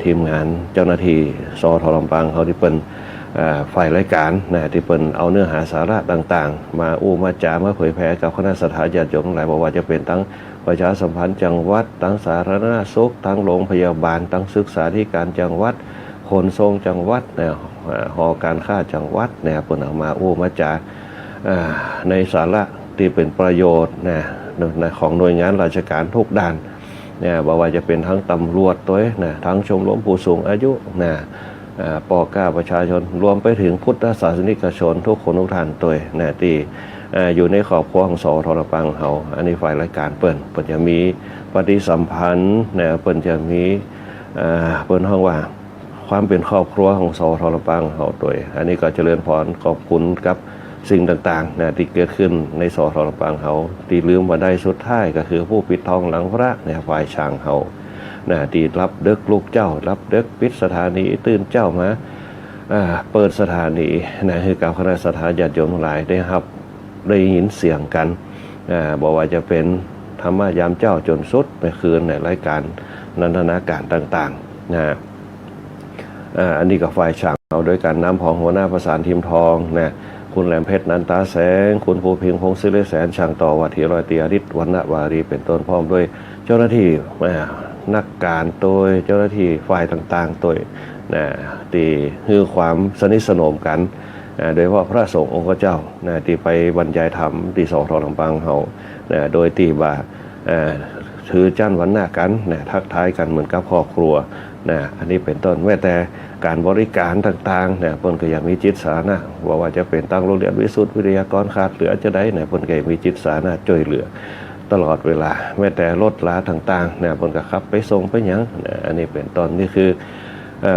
ทีมงานเจ้าหน้าที่สทลำปางเขาที่เป็นฝ่ายรายการนะที่เป็นเอาเนื้อหาสาระต่างๆมามาจามาเผยแพร่กับคณะสัตยาญาติโยมหลายบอกว่าจะเป็นทั้งประชาสัมพันธ์จังหวัดทั้งสาธารณสุขทั้งโรงพยาบาลทั้งศึกษาธิการจังหวัดขนส่งจังหวัดเนี่ยหอการค้าจังหวัดเนี่ยเป็นเอามามาจาในสาระที่เป็นประโยชน์นะของหน่วยงานราชการทุกด้านเนี่ยบอกว่าจะเป็นทั้งตำรวจตัวนะทั้งชมรมผู้สูงอายุนะปกประชาชนรวมไปถึงพุทธศาสนิกชนทุกคนทุกท่านตัวนะที่อยู่ในครอบครัวของสทลำปางเขาอันนี้ฝ่ายรายการเปิ่นจะมีปฏิสัมพันธ์นะเปิ่นจะมีเปิ่นห้องว่าความเป็นครอบครัวของสทลำปางเขาตัวอันนี้ก็เจริญพรขอบคุณกับสิ่งต่างๆนะที่เกิดขึ้นในสทลำปางเขาที่ลืมมาได้สุดท้ายก็คือผู้ปิดทองหลังพระเนี่ยฝ่ายช่างเขานะที่รับเด็กลูกเจ้ารับเด็กปิดสถานีตื่นเจ้ามาเปิดสถานีนะคือการคณะสัตยาญาติโยมหลายได้ครับได้ยินเสียงกันบอกว่าจะเป็นธรรมะยามเจ้าจนสุดในคืนในรายการนันทนาการต่างๆนะอันนี้ก็ฝ่ายช่างเอาโดยการนำของหัวหน้าประสานทีมทองนะคุณแหลมเพชรนันตาแสงคุณภูพิงพงศ์ศิริแสนช่างต่อวัดธีรอยเตียริศวรรณวารีเป็นต้นพร้อมด้วยเจ้าหน้าที่นักการตัวเจ้าหน้าที่ฝ่ายต่างๆตัวนะที่คือความสนิทสนมกันโดยเฉพาะพระสงฆ์องค์เจ้านะที่ไปบรรยายธรรมที่สทลำปางเขานะโดยที่ว่าถือจั่นวันหน้ากันนะทักทายกันเหมือนกับครอบครัวนะอันนี้เป็นต้นแม้แต่การบริการต่างๆเนี่ยเพิ่นก็ยังมีจิตสาธารณะว่าจะเป็นตั้งโรงเรียนวิสุทธิวิทยากรขาดเหลือจะได้เนี่ยเพิ่นก็มีจิตสาธารณะช่วยเหลือตลอดเวลาแม้แต่รถลาต่างๆเนี่ยเพิ่นก็ขับไปส่งไปหยังอันนี้เป็นต้นนี่คือ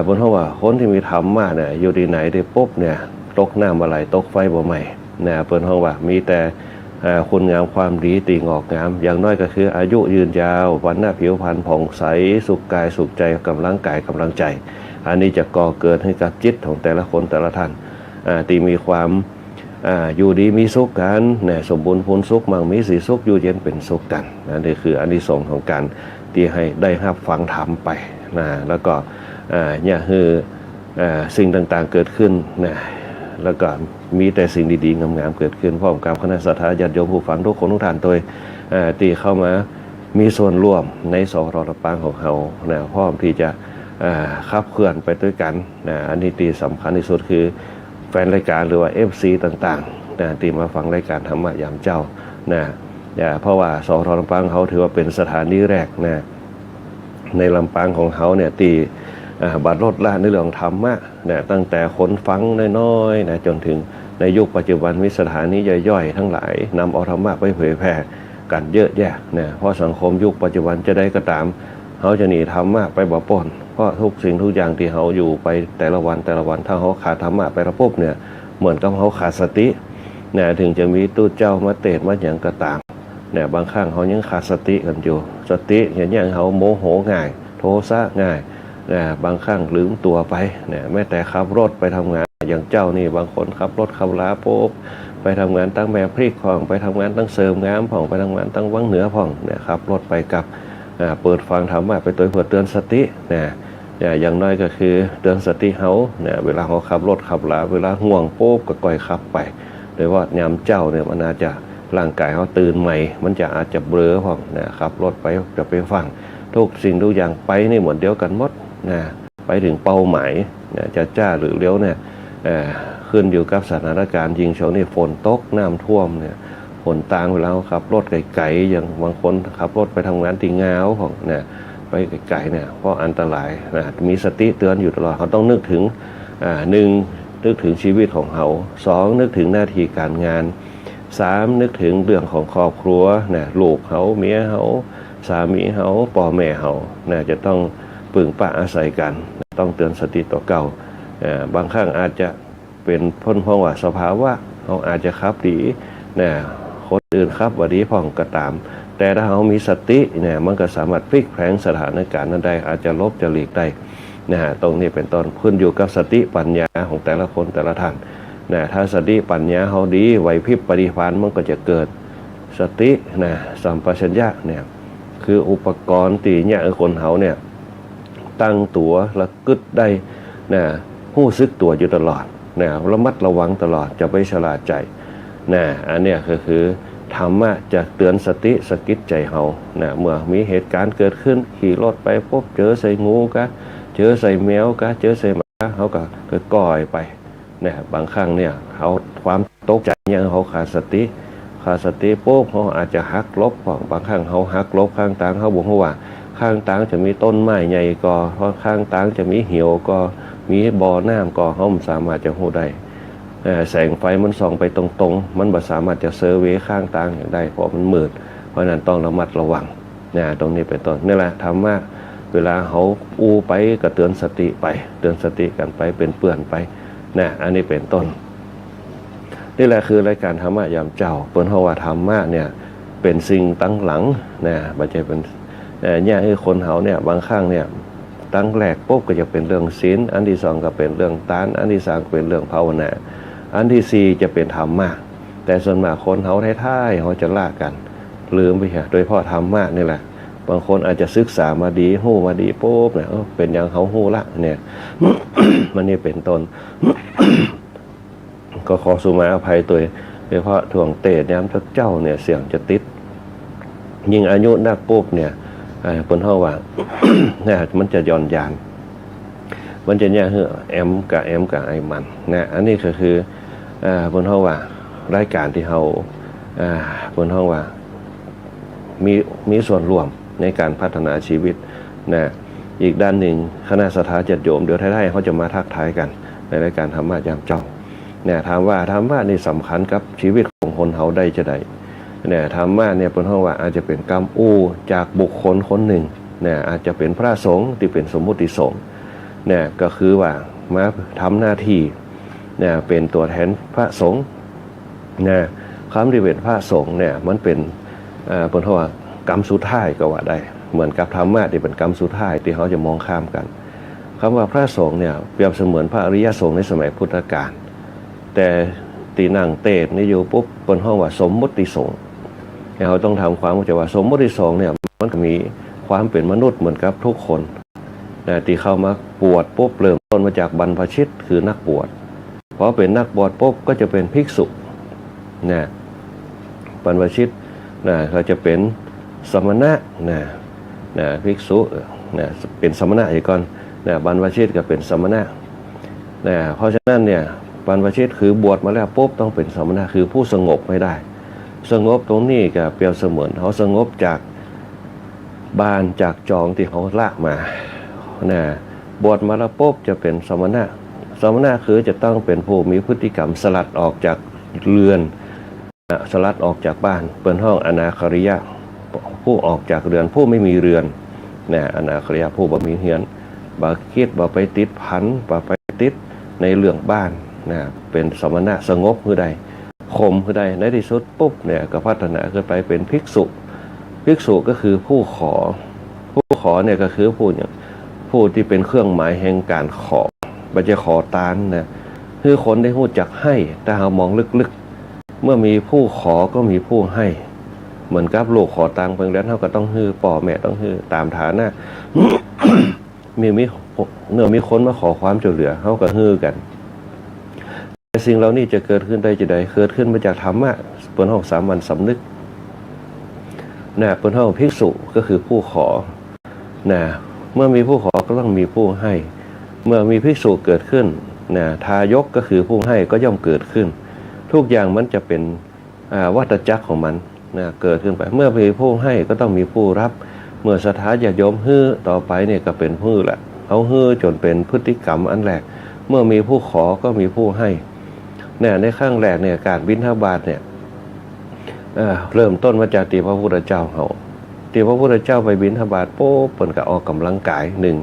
เพิ่นว่าคนที่มีธรรมะเนี่ยอยู่ที่ไหนได้ปุ๊บเนี่ยตกน้ำอะไรตกไฟบ่ไหม้เนี่ยเพิ่นว่ามีแต่คุณงามความดีตีงอกงามอย่างน้อยก็คืออายุยืนยาววันหน้าผิวพรรณผ่องใสสุขกายสุขใจกำลังกายกำลังใจอันนี้จะก่อเกิดให้กับจิตของแต่ละคนแต่ละท่านที่มีความอยู่ดีมีสุขกันเนี่ยสมบูรณ์พูนสุขมั่งมีสีสุขอยู่เย็นเป็นสุขกันนี่คืออานิสงส์ของการที่ให้ได้รับฟังธรรมไปนะแล้วก็เนี่ยคือสิ่งต่างๆเกิดขึ้นนะแล้วก็มีแต่สิ่งดีๆงามๆเกิดขึ้นพร้อมกับคณะสัตยาญาติโยมผู้ฟังทุกคนทุกท่านโดยที่เข้ามามีส่วนร่วมในสทลำปางของเรานะพร้อมที่จะขับเคลื่อนไปด้วยกันนะอันนี้ที่สำคัญที่สุดคือแฟนรายการหรือว่า FC ต่างๆนะที่มาฟังรายการธรรมะยามเจ้านะเพราะว่าสทลำปางเขาถือว่าเป็นสถานีแรกนะในลำปางของเขาเนี่ยที่บัดรถละในเรื่องธรรมะนะตั้งแต่คนฟังน้อยๆนะจนถึงในยุคปัจจุบันมีสถานีย่อยๆทั้งหลายนำเอาธรรมะไปเผยแพร่กันเยอะแยะนะเพราะสังคมยุคปัจจุบันจะได้ก็ตามเขาจะหนีธรรมะไปบ่ปนเพราะทุกสิ่งทุกอย่างที่เขาอยู่ไปแต่ละวันถ้าเขาขาดธรรมะไประบบเนี่ยเหมือนกับเขาขาดสติเนี่ยถึงจะมีตู้เจ้ามาเตะมาอย่างก็ตามเนี่ยบางครั้งเขายังขาดสติกันอยู่สติอย่างเขาโมโหง่ายโทสะง่ายเนี่ยบางครั้งลืมตัวไปเนี่ยแม้แต่ขับรถไปทำงานอย่างเจ้านี่บางคนขับรถขับลาโป๊บไปทำงานตั้งแม่พริกผ่องไปทำงานตั้งเสริมงามผ่องไปทำงานตั้งวังเหนือผ่องเนี่ยขับรถไปกับเปิดฟังธรรมะไปตัวเพื่อเตือนสติเนี่ยอย่างน้อยก็คือเตือนสติเขาเนี่ยเวลาเขาขับรถขับลาเวลาห่วงโป๊บก็ก่อยขับไปโดยว่ายามเจ้าเนี่ยมันอาจจะร่างกายเขาตื่นใหม่มันจะอาจจะเบลอผ่องเนี่ยขับรถไปจะไปฟังทุกสิ่งทุกอย่างไปนี่เหมือนเดียวกันหมดนะไปถึงเป้าหมายจะจ้าหรือเลี้ยวเนี่ยขึ้นอยู่กับสถานการณ์ยิงช่วงนี้ฝนตกน้ำท่วมเนี่ยฝนต่างเวลาขับรถไกลๆอย่างบางคนขับรถไปทำงานตีเงาของเนี่ยไปไกลๆเนี่ยเพราะอันตรายนะมีสติเตือนอยู่ตลอดเขาต้องนึกถึงหนึ่งนึกถึงชีวิตของเขาสองนึกถึงหน้าที่การงานสามนึกถึงเรื่องของครอบครัวเนี่ยลูกเขาเมียเขาสามีเขาพ่อแม่เขาเนี่ยจะต้องปึงปะอาศัยกันต้องเตือนสติต่อเก่าบางครั้งอาจจะเป็นพ้นเพราะว่าสภาวะเขาอาจจะขับดีเนี่ยคนอื่นขับว่าดีพ่องก็ตามแต่ถ้าเขามีสติเนี่ยมันก็สามารถพลิกแพลงสถานการณ์นั้นได้อาจจะลบจะหลีกได้นะตรงนี้เป็นต้นขึ้นอยู่กับสติปัญญาของแต่ละคนแต่ละท่านนะถ้าสติปัญญาเขาดีไหวพริบปฏิภาณมันก็จะเกิดสตินะสัมปชัญญะเนี่ยคืออุปกรณ์ตีเนี่ยคนเขาเนี่ย ตั้งตัวและกึดได้นะหู้ซึกตัวอยู่ตลอดนะระมัดระวังตลอดจะไม่ฉลาดใจนะอันเนี้ยก็คือธรรมะจะเตือนสติสกิดใจเฮานะเมื่อมีเหตุการณ์เกิดขึ้นขี่รถไปปุ๊บเจอใส่งูกะเจอใส่แมวกะเจอใส่หมาเขาก็ก่อยไปนะบางครั้งเนี่ยเขาความตกใจยังเขาขาดสติปุ๊บเขาอาจจะหักลบบางครั้งเขาหักลบข้างต่างเขาบอกว่าข้างต่างจะมีต้นไม้ใหญ่ก็เพราะข้างต่างจะมีเหี่ยวก็มีบ่อน้ำก็เขาไม่สามารถจะหูได้แสงไฟมันส่องไปตรงๆมันไม่สามารถจะเซอร์เวย์ข้างต่างอย่างได้เพราะมันมืดเพราะนั้นต้องระมัดระวังนะตรงนี้เป็นต้นนี่แหละธรรมะเวลาเขาอูไปก็เตือนสติไปเตือนสติกันไปเป็นเปื่อนไปนะอันนี้เป็นต้นนี่แหละคือรายการธรรมะยามเจ้าเปิ้นเฮาว่าธรรมะเนี่ยเป็นสิ่งตั้งหลังนะบ่ใช่เป็นเนี่ยคือคนเฮาเนี่ยบางครั้งเนี่ยตั้งแรกปุ๊บก็จะเป็นเรื่องศีลอันที่สองก็เป็นเรื่องทานอันที่สามเป็นเรื่องภาวนาอันที่สี่จะเป็นธรรมะแต่ส่วนมากคนเฮาท้ายๆเฮาจะลากกันลืมไปฮะโดยเฉพาะธรรมะนี่แหละบางคนอาจจะศึกษามาดีฮู้มาดีปุ๊บเนี่ยเป็นอย่างเฮาฮู้ละเนี่ย มันนี่เป็นต้น ก็ขอสุมาอภัยตัวโดยเฉพาะถ่วงเตะย้ำเจ้าเนี่ยเสียงจะติดยิ่งอายุนักปุ๊บเนี่ยคนเฮาว่า เนี่ยมันจะย่อนยานมันจะเนี่ยคือแอมกับไอมันนะอันนี้ก็คือคนเฮาว่ารายการที่เฮาคนเฮาว่ามีส่วนร่วมในการพัฒนาชีวิตนะอีกด้านหนึ่งคณะสัทธาญาติโยมเดี๋ยวท้ายๆเขาจะมาทักทายกันในรายการธรรมะยามเจ้าเนี่ยถามว่าธรรมะนี่สำคัญกับชีวิตของคนเฮาได้จะได้เนี่ยธรรมะเนี่ยเป็นห้องว่าอาจจะเป็นกรรมอู้จากบุคคลคนหนึ่งเนี่ยอาจจะเป็นพระสงฆ์ที่เป็นสมมุติสงฆ์เนี่ยก็คือว่ามาทำหน้าที่เนี่ยเป็นตัวแทนพระสงฆ์เนี่ยคำที่เป็นพระสงฆ์เนี่ยมันเป็นเป็นห้องว่ากรรมสุดท้ายก็ว่าได้เหมือนกับธรรมะที่เป็นกรรมสุดท้ายที่เขาจะมองข้ามกันคำว่าพระสงฆ์เนี่ยเปรียบเสมือนพระอริยสงฆ์ในสมัยพุทธกาลแต่ตีนั่งเตศนี่อยู่ปุ๊บบนห้องว่าสมมุติสงฆ์เราต้องทำความเข้าใจว่าสมมุติสงฆ์เนี่ยมันก็มีความเป็นมนุษย์เหมือนกับทุกคนนะที่เข้ามาบวชปุ๊บเริ่มต้นมาจากบรรพชิตคือนักบวชพอเป็นนักบวชปุ๊บก็จะเป็นภิกษุนะบรรพชิตนะเขาจะเป็นสมณะนะภิกษุนะเป็นสมณะอีกก่อนนะบรรพชิตก็เป็นสมณะนะเพราะฉะนั้นเนี่ยบรรพชิตคือบวชมาแล้วปุ๊บต้องเป็นสมณะคือผู้สงบไม่ได้สงบตรงนี้ก็เปรียบเสมือนเขาสงบจากบ้านจากจองที่เขาลากมานะบวชมาแล้วปุ๊บจะเป็นสมณะคือจะต้องเป็นผู้มีพฤติกรรมสลัดออกจากเรือนสลัดออกจากบ้านเป็นห้องอนาคาริยะผู้ออกจากเรือนผู้ไม่มีเรือนนะอนาคาริยะผู้บ่มีเรือนบ่คิดบ่ไปติดพันบ่ไปติดในเรื่องบ้านนะเป็นสมณะสงบคือใดข่มคือใดในที่สุดปุ๊บเนี่ยก็พัฒนาขึ้นไปเป็นภิกษุก็คือผู้ขอเนี่ยก็คือผู้ที่เป็นเครื่องหมายแห่งการขอไม่ใช่ขอตานนะคือคนได้รู้จักให้แต่เรามองลึกๆเมื่อมีผู้ขอก็มีผู้ให้เหมือนกับลูกขอตังค์เพิ่งแล้วเขาก็ต้องฮื้อป่อแม่ต้องฮื้อตามฐานะ มีคนมาขอความช่วยเหลือเขาก็ฮื้อกันแต่สิ่งเหล่านี้จะเกิดขึ้นได้จะได้เกิดขึ้นมาจากธรรมะเปิ้นห้องสามัญสำนึกนะเปิ้นห้องภิกษุก็คือผู้ขอนะเมื่อมีผู้ขอก็ต้องมีผู้ให้เมื่อมีภิกษุเกิดขึ้นนะทายกก็คือผู้ให้ก็ย่อมเกิดขึ้นทุกอย่างมันจะเป็นวัฏจักรของมันนะเกิดขึ้นไปเมื่อมีผู้ให้ก็ต้องมีผู้รับเมื่อศรัทธาญาติโยมฮื้อต่อไปเนี่ยก็เป็นฮื้อละเขาฮื้อจนเป็นพฤติกรรมอันแรกเมื่อมีผู้ขอก็มีผู้ให้เนี่ยในข้างแรกเนี่ยการบิณฑบาตเนี่ยเริ่มต้นมาจากที่พระพุทธเจ้าเขาที่พระพุทธเจ้าไปบิณฑบาตโป๊บเปิ่นก็ออกกำลังกายหนึ่ง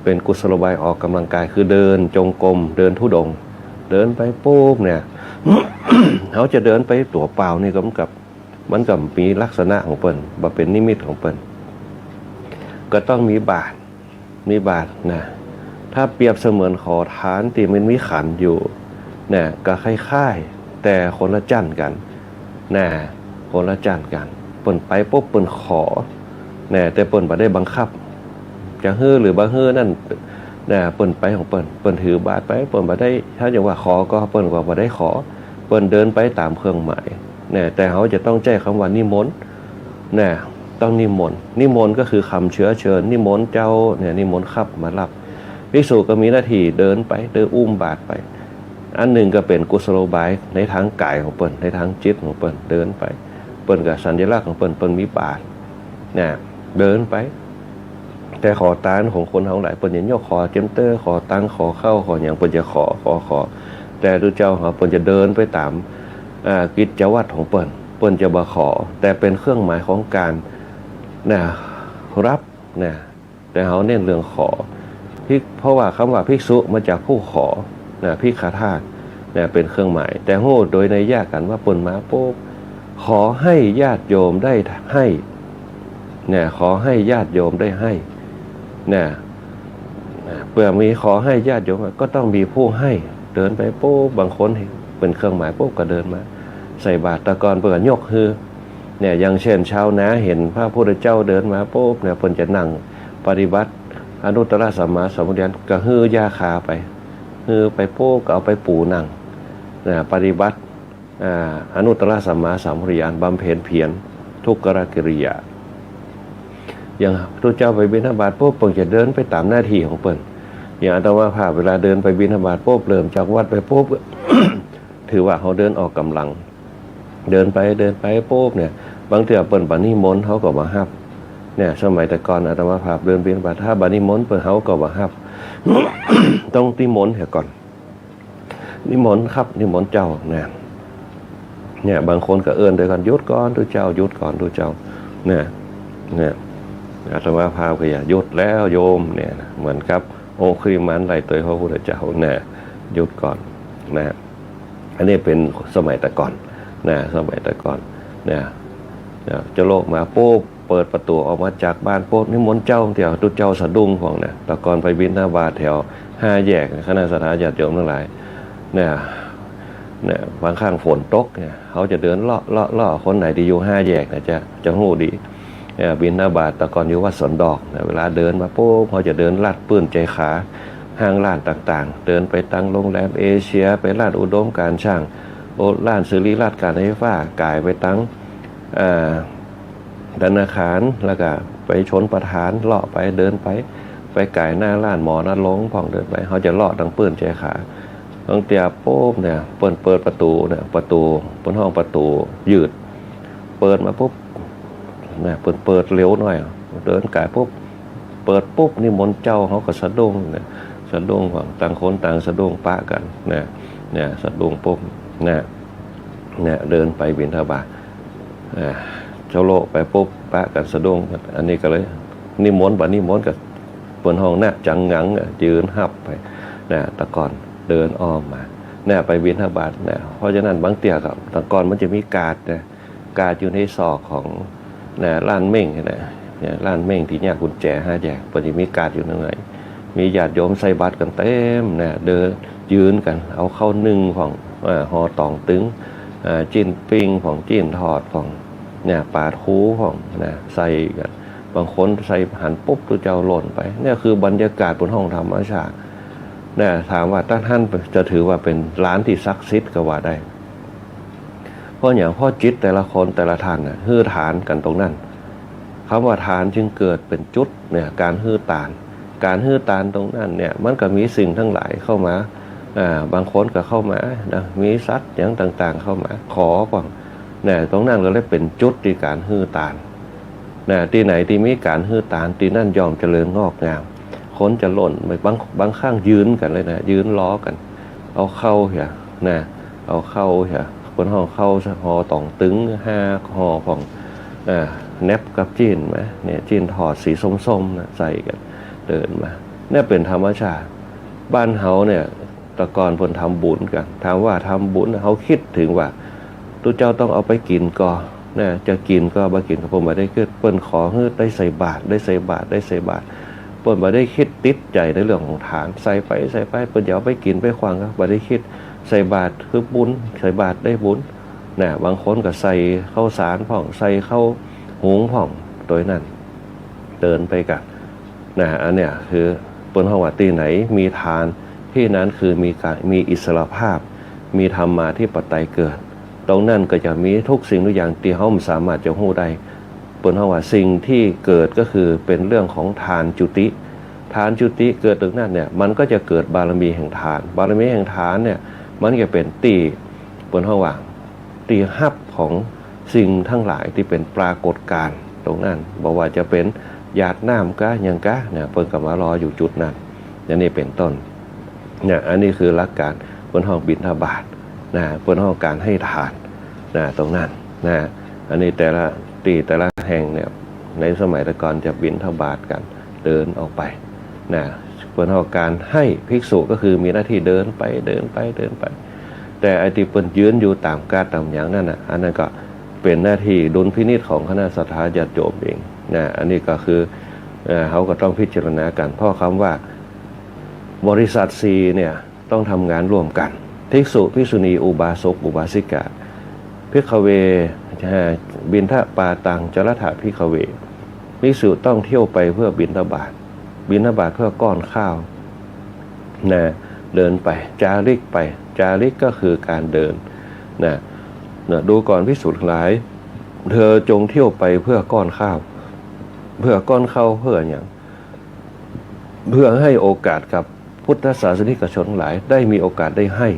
เป็นกุศโลบายออกกำลังกายคือเดินจงกรมเดินธุดงค์เดินไปโป๊บเนี่ย เขาจะเดินไปตัวเปล่านี่ก็มันก็มีลักษณะของเปิ่นบ่เป็นนิมิตของเปิ่นก็ต้องมีบาตรนะถ้าเปรียบเสมือนขอทานที่มันมีขันอยู่นะก็คล้ายๆแต่คนละจั่นกันนะคนละจั่นกันเปิ่นไปปุ๊บเปิ่นขอนะแต่เปิ่นบ่ได้บังคับ จะฮื้อหรือบ่ฮื้อนั่นนะเปิ้นไปของเปิ้นถือบาตรไปเปิ้นบ่ได้ถ้าจะว่าขอก็เปิ้นก็บ่ได้ขอเปิ้นเดินไปตามเครื่องหมายนะแต่เขาจะต้องแจ้งคำว่านิมนต์นะต้องนิมนต์ก็คือคำเชื้อเชิญนิมนต์เจ้าเนี่ยนิมนต์ครับมารับภิกษุก็มีหน้าที่เดินไปเดินอุ้มบาตรไปอันหนึ่งก็เป็นกุศโลบายในทางกายของเปิ้นในทางจิตของเปิ้นเดินไปเปิ้นกับสัญลักษณ์ของเปิ้นมีบาตรนะเดินไปแต่ขอตานของคนทั้งหลายเปิ้นอย่ายกขอเจมเตอร์ขอตังขอเข้าขออย่างเปิ้นจะขอแต่ดูเจ้าเขาเปิ้นจะเดินไปตามกิจวัตรของเปิ้นจะบ่ขอแต่เป็นเครื่องหมายของการนะรับนะแต่เขาเน้นเรื่องขอเพราะว่าคำว่าภิกษุมาจากผู้ขอนะภิกขาทาสนะเป็นเครื่องหมายแต่โหโดยในยากกันว่าเปิ้นมาปุ๊บขอให้ญาติโยมได้ให้นะขอให้ญาติโยมได้ให้นะเพื่อมีขอให้ญาติโยมก็ต้องมีผู้ให้เดินไปปุ๊บบางคนเป็นเครื่องหมายปุ๊บก็เดินมาใส่บาตรตะกอนเปิดยกคือเนี่ยอย่างเช่นชาวนาเห็นพระพุทธเจ้าเดินมาปุ๊บเนี่ยเพิ่นจะนั่งปฏิบัติอนุตตรสัมมาสัมพุทธญาณก็ฮื้อยาคาไปฮื้อไปปุ๊บก็เอาไปปูนั่งนะปฏิบัติอนุตตรสัมมาสัมพุทธญาณบำเพ็ญเพียรทุกขกิริยาอย่างพระเจ้าไปบิณฑบาตปุ๊บเพิ่นจะเดินไปตามหน้าที่ของเพิ่นอย่างอาตมาภาพเวลาเดินไปบิณฑบาตปุ๊บเริ่มจากวัดไปปุ๊บ ถือว่าเขาเดินออกกำลังเดินไปปุ๊บเนี่ยบางเทื่อเปิ้นบานิมนต์เขาก็มาฮับเนี่ยสมัยแต่ก่อนอาตมาภาพเดินบิณฑบาตถ้าบานิมนต์เปิ้นเขาก็มาฮับ ต้องนิมนต์เสียก่อนนิมนต์ครับนิมนต์เจ้าเนี่ยบางคนก็เอิ้นด้วยกันหยุดก่อนดูเจ้าหยุดก่อนดูเจ้าเนี่ยอาตมาภาพก็อย่าหยุดแล้วโยมเนี่ยเหมือนกับโอคริมันไหลตัวพระพุทธเจ้าเนี่ยหยุดก่อนนะอันนี้เป็นสมัยแต่ก่อนนะสมัยแต่ก่อนเนี่ยเจ้าโลกมาปุ๊บเปิดประตูออกมาจากบ้านปุ๊บนิมนต์เจ้าเดี๋ยวตุเจ้าสะดุ้งของเนี่ยแต่ก่อนไปบิณฑบาตแถว5แยกคณะสัตยาติโยมทั้งหลายเนี่ยบางครั้งฝนตกเนี่ยเขาจะเดินเลาะคนไหนที่อยู่5แยกเนี่ยจะหู้ดีบิณฑบาตแต่ก่อนอยู่วัดสวนดอกเวลาเดินมาปุ๊บเขาจะเดินลาดปื้นใจขาห้างร้านต่างๆเดินไปตั้งโรงแรมเอเชียไปร้านอุดมการช่างร้านซื้อรีราชการไฟฟ้ากายไปตั้งธนาคารแล้วก็ไปชนประธานเลาะไปเดินไปกายหน้าร้านหมอนัดลงผ่องเดินไปเขาจะเลาะตั้งปื้นใจขาตั้งเตียปุ๊บเนี่ยเปิดประตูเนี่ยประตูบนห้องประตูยืดเปิดมาปุ๊บเนี่ยเปิดเร็วหน่อยเดินกายปุ๊บเปิดปุ๊บนี่มนต์เจ้าเขาก็สะดุ้งเนี่ยสะดุ้งของต่างคนต่างสะดุ้งปะกันเนี่ยสะดุ้งปุ๊บเนี่ยเดินไปบิณฑบาตเจ้าโลกไปปุ๊บปะกันสะดุ้งอันนี้ก็เลยนิมนต์กับบนห้องเนี่ยจังงังยืนหับไปเนี่ยตะก่อนเดินอ้อมมาเนี่ยไปบิณฑบาตเนี่ยเพราะฉะนั้นบางเตี่ยกับตะก่อนมันจะมีการอยู่ในซอกของร้านเม่งเนี่ยร้านเม่งที่เนี่ยกุญแจ5แจกมันจะมีการอยู่ตรงไหนมีญาติโยมใส่บาตรกันเต็มเนี่ยเดินยืนกันเอาเข้านึ่งของห่อตองตึงจิ้นปิ้งของจิ้นทอดของเนี่ยปาดคูของใส่กันบางคนใส่หันปุ๊บตัวเจ้าหล่นไปเนี่ยคือบรรยากาศบนห้องธรรมชาติเนี่ยถามว่าท่านจะถือว่าเป็นร้านที่ศักดิ์สิทธิ์ก็ว่าได้เพราะอย่างพ่อจิตแต่ละคนแต่ละท่านฮื้อฐานกันตรงนั้นคำว่าฐานจึงเกิดเป็นจุดเนี่ยการฮื้อตานตรงนั้นเนี่ยมันก็มีสิ่งทั้งหลายเข้ามาบางคนก็เข้ามามีสัตว์อย่างต่างๆเข้ามาขอก่อนเนี่ยตรงนั้นก็เลยเป็นจุดที่การฮื้อตานที่ไหนที่มีการฮื้อตานที่นั่นยอมเจริญงอกงามคนจะหล่นบางข้างยืนกันเลยนะยืนล้อกันเอาเข้าเหี่ยเอาเข้าเหี่ยคนห้องเข้าห่อต่องตึง5ห่อของแนบกับจีนไหมเนี่ยจีนถอดสีส้มๆนะใส่กันเดินมาเนี่ยเป็นธรรมชาติบ้านเฮาเนี่ยตะกอนเพิ่นทำบุญกันถามว่าทำบุญเขาคิดถึงว่าตัวเจ้าต้องเอาไปกินก่อนเนี่ยจะกินก็บ่กินกับผมบ่ได้คิดเปิ้นขอให้ได้ใส่บาตรเปิ้นบ่ได้คิดติดใจในเรื่องของทานใส่ไปเปิ้นจะเอาไปกินไปขวางก็บ่ได้คิดใส่บาตรคือบุญใส่บาตรได้บุญบางคนก็ใส่ข้าวสารผ่องใส่ข้าวหุงผ่องโดยนั้นเดินไปกัน นะอันเนี้ยคือเปิ้นเฮาว่าที่ไหนมีทานที่นั้นคือมีอิสรภาพมีธรรมาธิปไตยเกิดตรงนั้นก็จะมีทุกสิ่งทุกอย่างที่เฮาสามารถจะฮู้ได้เปิ้นเฮาว่าสิ่งที่เกิดก็คือเป็นเรื่องของทานจุติทานจุติเกิดตรงนั้นเนี่ยมันก็จะเกิดบารมีแห่งทานบารมีแห่งทานเนี่ยมันจะเป็นตีเปิ้นเฮาว่าตีฮับของสิ่งทั้งหลายที่เป็นปรากฏการณ์ตรงนั้นบอกว่าจะเป็นหยาดน้ำกะยังกะเนี่ยเปิ้นก็มารออยู่จุดนั้นอย่างนี้เป็นต้นเนี่ยอันนี้คือหลักการเปิ้นห้องบิณฑบาตนะเปิ้นห้องการให้ทานนะตรงนั้นนะอันนี้แต่ละแห่งเนี่ยในสมัยก่อนจะบิณฑบาตกันเดินออกไปนะเปิ้นห้องการให้ภิกษุก็คือมีหน้าที่เดินไปแต่ไอ้ที่เปิ้นยืนอยู่ตามกาตามอย่างนั้นน่ะอันนั้นก็เป็นหน้าที่ดุลพินิจของคณะสัตยาญาติโยมเองนะอันนี้ก็คือเขาก็ต้องพิจารณากันเพราะคำว่าบริษัทซีเนี่ยต้องทำงานร่วมกันภิกษุภิกษุณีอุบาสกอุบาสิกาภิกขเวบิณฑปาตังจรถะภิกขเวภิกษุต้องเที่ยวไปเพื่อบิณฑบาตเพื่อก้อนข้าวนะเดินไปจาริกไปจาริกก็คือการเดินนะดูก่อนภิกษุทั้งหลายเธอจงเที่ยวไปเพื่อก้อนข้าวเพื่ออย่างเพื่อให้โอกาสกับพุทธศาสนิกชนหลายได้มีโอกาสได้ให้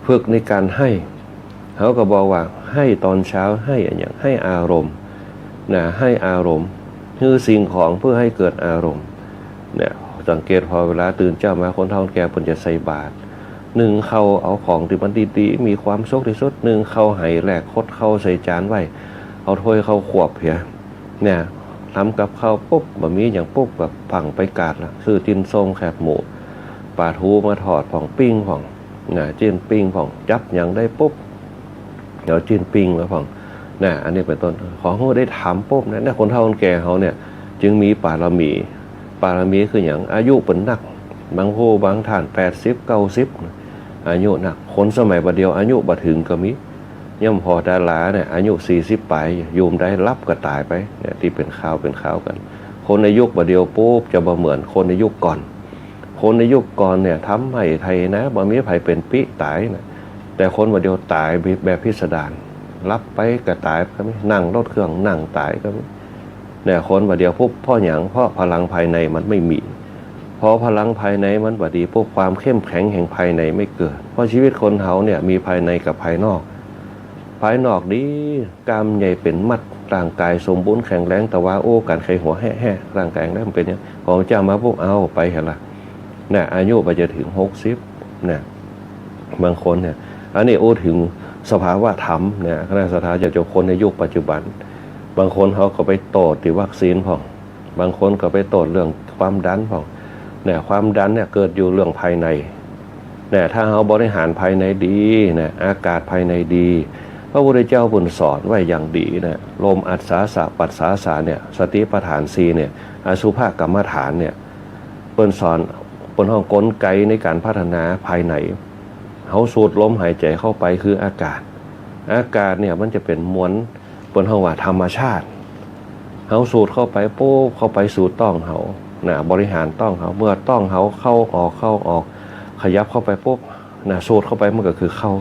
ฝึกในการให้เขาก็บอกว่าให้ตอนเช้าให้อย่างให้อารมณ์นะให้อารมณ์คือสิ่งของเพื่อให้เกิดอารมณ์เนี่ยสังเกตพอเวลาตื่นเช้ามาคนเฒ่าแก่เพิ่นจะใส่บาตรหนึ่งเขาเอาของที่มันดีๆมีความสุขที่สุดหนึ่งเขาให้แหลกคดเข้าใส่จานไว้เอาถ้วยเข้าขวบเพียเนี่ยทำกับข้าวปุ๊บบะหมี่อย่างปุ๊บแบบผังไปกาดละซื้อจิ้นส้มแคบหมูปลาทูมาทอดผ่องปิ้งผ่องน่ะจิ้นปิ้งผ่องจับอย่างได้ปุ๊บเดี๋ยวจิ้นปิ้งแล้วผ่องน่ะอันนี้เป็นต้นของเขาได้ถามปุ๊บนะคนเฒ่าคนแก่เขาเนี่ยจึงมีปารมีคืออย่างอายุเป็นนักบางผู้บางท่าน80 90อายุนักคนสมัยบัดเดียวอายุบ่ถึงก็มีย่อมพอดาราเนี่ยอายุ40ปลายโยมได้รับก็ตายไปเนี่ยที่เป็นข่าวกันคนในยุคบัดเดียวปุ๊บจะบ่เหมือนคนในยุคก่อนคนในยุคก่อนเนี่ยทำให้ไทยนะบ่มีไผเป็นปิตายนะแต่คนบัดเดียวตายแบบพิสดารรับไปก็ตายก็มีนั่งรถเครื่องนั่งตายก็มีเนี่ยคนบัดเดียวปุ๊บเพราะหยังเพราะพลังภายในมันไม่มีพอพลังภายในมันบัดดีพวกความเข้มแข็งแห่งภายในไม่เกิดเพราะชีวิตคนเฮาเนี่ยมีภายในกับภายนอกดีกล้ามใหญ่เป็นมัดร่างกายสมบูรณ์แข็งแรงแต่ว่าโอ้การไขหัวแห่ร่างกายได้มันเป็นยังของเจ้ามาพวกเอาไปเหรอล่ะเนี่ยอายุไปจะถึง60เนี่ยบางคนเนี่ยอันนี้โอ้ถึงสภาวะธรรมเนี่ยคณะสัตยาญาติโยมคนในยุคปัจจุบันบางคนเขาก็ไปโตดที่วัคซีนผ่องบางคนก็ไปโตดเรื่องความดันผ่องเนี่ยความดันเนี่ยเกิดอยู่เรื่องภายในเนี่ยถ้าเราบริหารภายในดีเนี่ยอากาศภายในดีพระพุทธเจ้าบุญสอนไว้อย่างดีนะลมอัศสาสะปัสสาสะเนี่ยสติปัฏฐาน4เนี่ยอสุภกรรมฐานเนี่ยเปิ้นสอนเปิ้นห้องกลไกในการพัฒนาภายในเฮาสูดลมหายใจเข้าไปคืออากาศเนี่ยมันจะเป็นมวลเปิ้นห้องว่าธรรมชาติเฮาสูดเข้าไปปุ๊บเข้าไปสู่ต้องเฮานะบริหารต้องเฮาเมื่อต้องเฮาเข้าออกขยับเข้าไปปุ๊บนะสูดเข้าไปมันก็คือเข้า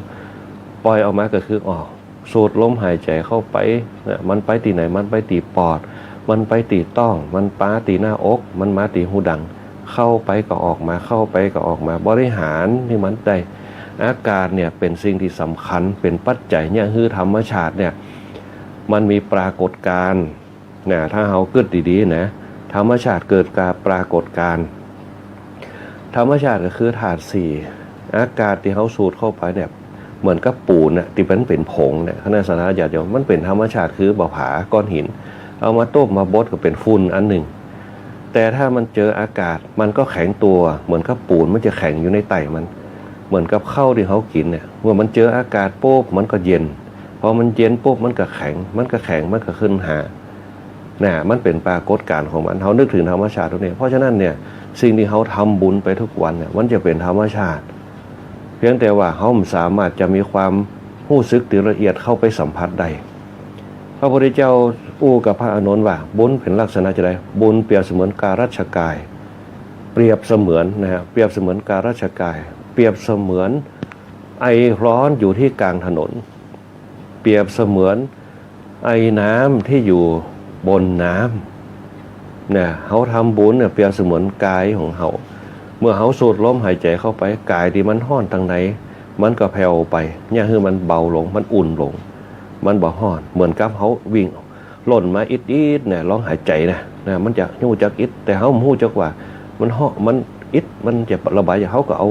ปล่อยออกมาก็คือออกสูดลมหายใจเข้าไปนะมันไปตีไหนมันไปตีปอดมันไปตีต้องมันปาตีหน้าอกมันมาตีหูดังเข้าไปก็ออกมาบริหารที่มันได้อากาศเนี่ยเป็นสิ่งที่สำคัญเป็นปัจจัยเนี่ยคือธรรมชาติเนี่ยมันมีปรากฏการณ์นะถ้าเฮาเกิดดีๆนะธรรมชาติเกิดการปรากฏการณ์ธรรมชาติก็คือธาตุ4อากาศที่เฮาสูดเข้าไปเนี่ยเหมือนกับปูนน่ะที่เป็นผงเนี่ยคณะสัตยาญาติโยมมันเป็นธรรมชาติคือบ่อผาก้อนหินเอามาต้มมาบดก็เป็นฝุ่นอันหนึ่งแต่ถ้ามันเจออากาศมันก็แข็งตัวเหมือนกับปูนมันจะแข็งอยู่ในไตมันเหมือนกับข้าวที่เขากินเนี่ยเมื่อมันเจออากาศปุ๊บมันก็เย็นพอมันเย็นปุ๊บมันก็แข็งมันก็ขึ้นหาน่ะมันเป็นปรากฏการณ์ของมันเขานึกถึงธรรมชาติตรงนี้เพราะฉะนั้นเนี่ยสิ่งที่เขาทำบุญไปทุกวันเนี่ยมันจะเป็นธรรมชาติเพียงแต่ว่าเขาสามารถจะมีความรู้สึกที่ละเอียดเข้าไปสัมผัสได้พระพุทธเจ้า อู้กับพระอานนท์ว่าบุญเป็นลักษณะจะไดบุญเปรียบเสมือนการัชกายเปรียบเสมือนนะฮะเปรียบเสมือนการัชกายเปรียบเสมือนไอร้อนอยู่ที่กลางถนนเปรียบเสมือนไอน้ำที่อยู่บนน้ำเนี่ยเขาทำบุญเนี่ยเปรียบเสมือนกายของเขาเมื่อเขาสูดลมหายใจเข้าไปกายที่มันห้อนทางไหนมันก็แผ่วไปเนี่ยคือมันเบาลงมันอุ่นลงมันบ่ห้อนเหมือนกับเขาวิ่งหล่นมาอิดเนี่ยร้องหายใจนะมันจะหูจักอิดแต่เขาหูจักว่ามันห่อมันอิดมันจะระบายเขาก็เอา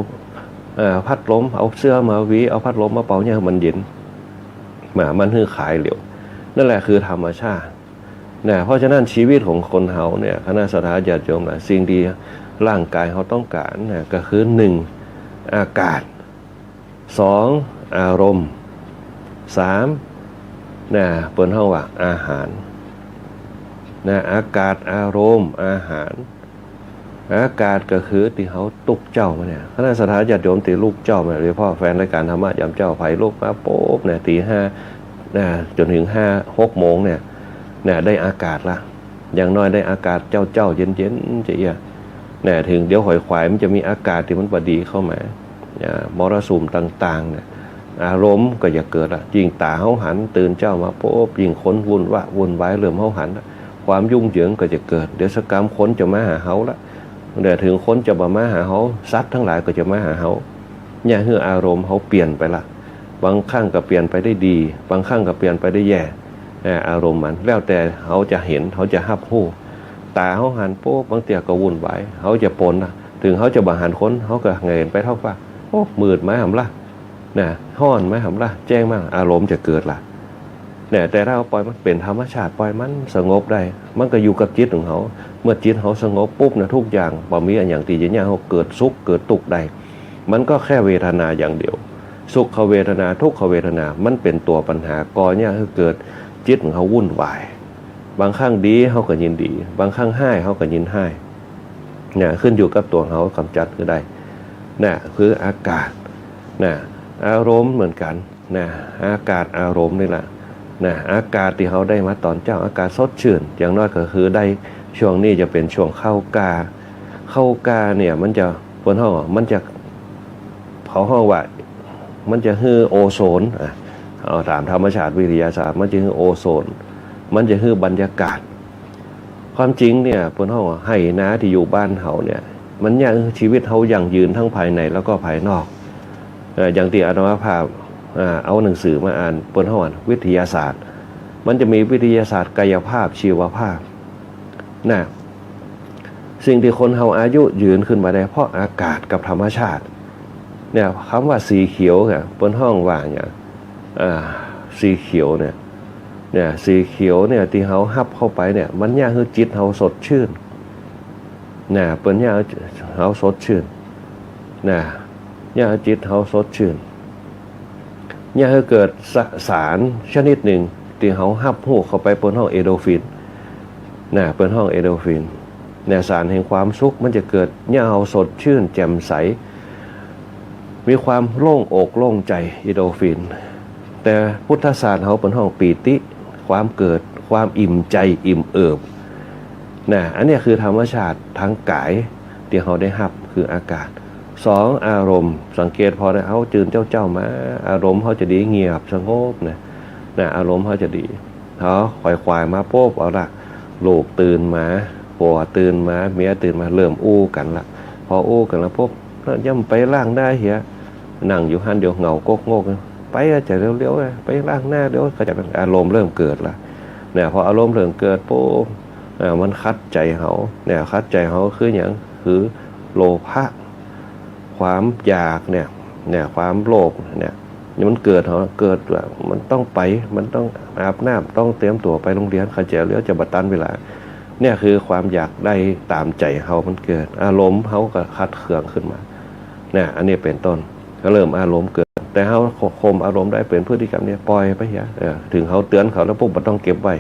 พัดลมเอาเสื้อมาวีเอาพัดลมมาเป่าเนี่ยมันเย็นมันคือขายเหลวนั่นแหละคือธรรมชาตินะเพราะฉะนั้นชีวิตของคนเฮาเนี่ยคณะสัตยาญาติโยมนะสิ่งดีร่างกายเขาต้องการนะก็คือ1อากาศ2อารมณ์3นะเปิ้นเฮาว่าอาหารนะอากาศอารมณ์อาหารอากาศก็คือที่เขาตุกเจ้ามาเนี่ยคณะสัตยาญาติโยมตีลูกเจ้ามาโดยเฉพาะแฟนรายการธรรมะยามเจ้าไผ่ลูกมาโป๊บเนี่ยตี 5นะจนถึง6 โมงเนี่ยได้อากาศละอย่างน้อยได้อากาศเจ้าเย็นๆจะเอียเนี่ยถึงเดี๋ยวหอยควายมันจะมีอากาศที่มันบดีเข้ามามรสุมต่างๆเนี่ยอารมณ์ก็จะเกิดละยิ่งตาเฮาหันตื่นเจ้ามาโป๊บยิ่งคนวุ่นวายเริ่มเฮาหันความยุ่งเหยิงก็จะเกิดเดี๋ยวสกรรมคนจะมาหาเฮาละเดี๋ยวถึงคนจะมาหาเฮาสัตว์ทั้งหลายก็จะมาหาเฮาเนี่ยคืออารมณ์เฮาเปลี่ยนไปละบางครั้งก็เปลี่ยนไปได้ดีบางครั้งก็เปลี่ยนไปได้แย่อารมณ์มันแล้วแต่เขาจะเห็นเขาจะรับรู้ตาเขาหันโป๊บบางเตียก็วุ่นวายเขาจะปนนะถึงเขาจะบาหันคนเขาก็เงยไปเท่าว่าโอ้มืดไหมหำละเนี่ยห้อนไหมหำละแจ้งมากอารมณ์จะเกิดละเนี่ยแต่ถ้าเราปล่อยมันเป็นธรรมชาติปล่อยมันสงบได้มันก็อยู่กับจิตของเขาเมื่อจิตเขาสงบปุ๊บนะทุกอย่างบ่มีอย่างตีอย่างนี้เขาเกิดสุขเกิดทุกข์ได้มันก็แค่เวทนาอย่างเดียวสุขเวทนาทุกขเวทนามันเป็นตัวปัญหาก่อเนี่ยคือเกิดจิตของเขาวุ่นวายบางครั้งดีเขาก็ยินดีบางครั้งให้เขาก็ยินให้เนี่ยขึ้นอยู่กับตัวเขากำจัดก็ได้เนี่ยคืออากาศเนี่ยอารมณ์เหมือนกันเนี่ยอากาศอารมณ์นี่แหละเนี่ยอากาศที่เขาได้มาตอนเจ้าอากาศสดชื่นอย่างน้อยก็คือได้ช่วงนี้จะเป็นช่วงเข้ากาเนี่ยมันจะบนห้องมันจะเขาห้องว่ามันจะฮือโอโซนเอาตามธรรมชาติวิทยาศาสตร์มันจะฮือโอโซนมันจะฮือบรรยากาศความจริงเนี่ยบนห้องให้นะที่อยู่บ้านเขาเนี่ยมันยังชีวิตเขาอย่างยืนทั้งภายในแล้วก็ภายนอกอย่างที่อาตมาภาพเอาหนังสือมาอ่านบนห้องวิทยาศาสตร์มันจะมีวิทยาศาสตร์กายภาพชีวภาพนะสิ่งที่คนเขาอายุยืนขึ้นมาได้เพราะอากาศกับธรรมชาติเนี่ยคำว่าสีเขียวเนี่ยบนห้องว่าอย่างสีเขียวเนี่ยสีเขียวเนี่ยที่เขาฮับเข้าไปเนี่ยมันย่าคือจิตเขาสดชื่นเนี่ยเป็นย่าเขาสดชื่นเนี่ยย่าจิตเขาสดชื่นย่าคือเกิดสารชนิดหนึ่งที่เขาฮับหูเข้าไปบนห้องเอโดฟินเนี่ยเป็นห้องเอโดฟินเนี่ยสารแห่งความสุขมันจะเกิดย่าเขาสดชื่นแจ่มใสมีความโล่งอกโล่งใจเอโดฟินแต่พุทธศาสตร์เขาเป็นห้องปีติความเกิดความอิ่มใจอิ่มเอิบนะอันนี้คือธรรมชาติทางกายที่เขาได้รับคืออากาศ2อารมณ์สังเกตพอได้เขาจืนเจ้ามาอารมณ์เขาจะดีเงียบสงบนะอารมณ์เขาจะดีเขาควายมาโป๊บเอาละลูกตื่นมาผัวตื่นมาเมียตื่นมาเริ่มอู้กันละพออู้กันแล้วปุ๊บย่ำไปล่างได้เหี้ยนั่งอยู่หันเดี๋ยวเหงากกงกไปจะเร็วๆไปล่างหน้าเดี๋ยวก็จะเป็นอารมณ์เริ่มเกิดละเนี่ยพออารมณ์เริ่มเกิดปุ๊บมันคัดใจเขาเนี่ยคัดใจเขาคืออย่างคือโลภะความอยากเนี่ยความโลภเนี่ยมันเกิดเขาเกิดว่ามันต้องไปมันต้องอาบน้ำต้องเตรียมตัวไปโรงเรียนขัดใจเลี้ยวจะบัดตันเวลาเนี่ยคือความอยากได้ตามใจเขามันเกิดอารมณ์เขาก็คัดเคืองขึ้นมาเนี่ยอันนี้เป็นต้นก็เริ่มอารมณ์เกิดแต่เขาข่มอารมณ์ได้เป็นพฤติกรรมเนี่ยปล่อยไปถึงเขาเตือนเขาแล้วปุ๊บมันต้องเก็บไว้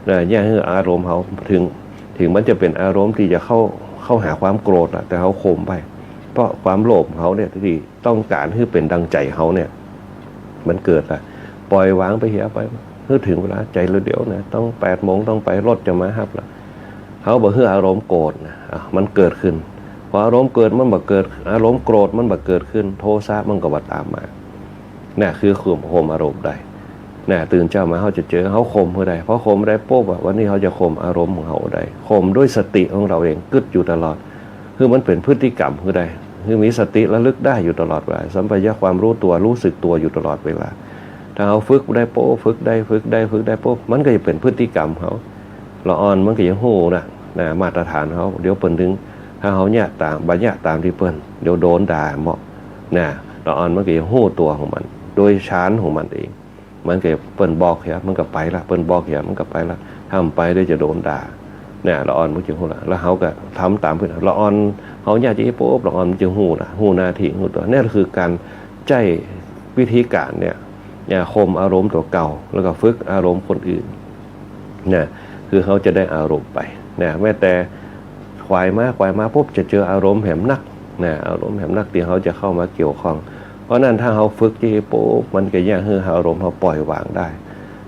เนี่ยคืออารมณ์เขาถึงมันจะเป็นอารมณ์ที่จะเข้าหาความโกรธแต่เขาข่มไปเพราะความโลภเขาเนี่ยที่ต้องการให้เป็นดังใจเขาเนี่ยมันเกิดปล่อยวางไปไป คือถึงเวลาใจเดี๋ยวนะต้อง8 โมงต้องไปรถจะมาครับละเขาบอกคืออารมณ์โกรธนะมันเกิดขึ้นพออารมณ์เกิดมันบ่เกิดอารมณ์โกรธมันบ่เกิดขึ้นโทสะมันก็บ่ตามมาเนี่ยคือข่มอารมณ์ได้เนี่ยตื่นเช้ามาเขาจะเจอเขาข่มเพื่อใดเพราะข่มได้ปุ๊บวันนี้เขาจะข่มอารมณ์ของเขาได้ข่มด้วยสติของเราเองกึดอยู่ตลอดคือมันเป็นพฤติกรรมเพื่อใดคือมีสติระลึกได้อยู่ตลอดเวลาสัมปชัญญะความรู้ตัวรู้สึกตัวอยู่ตลอดเวลาถ้าเขาฝึกได้ปุ๊บฝึกได้ปุ๊บมันก็จะเป็นพฤติกรรมเขาละอ่อนมันก็ยังหูนะมาตรฐานเขาเดี๋ยวเปิ่นถึงถ้าเขาเนี่ยตามบัญญัติตามที่เปิ้นเดี๋ยวโดนด่าเหมาะนะละอ่อนมันก็ยังหูตัวของมันโดยชานของมันเองมันก็เปิ้นบอกเหี้ยมันก็ไปละเปิ้นบอกเหี้ยมันก็ไปละทำไปได้จะโดนด่าเนี่ยละอ่อนมันจะหูละแล้วเขาก็ทำตามเพื่อนละอ่อนเขาอยากจะปุ๊บละอ่อนมันจะหูละหูหน้าที่หูตัวนี่คือการใจวิธีการเนี่ยข่มอารมณ์ตัวเก่าแล้วก็ฝึกอารมณ์คนอื่นเนี่ยคือเขาจะได้อารมณ์ไปเนี่ยแม้แต่ควายมาปุ๊บจะเจออารมณ์แหมนักเนี่ยอารมณ์แหมนักที่เขาจะเข้ามาเกี่ยวข้องเพราะนั้นถ้าเขาฝึกที่ปุ๊บมันก็ยากให้อารมณ์เขาปล่อยวางได้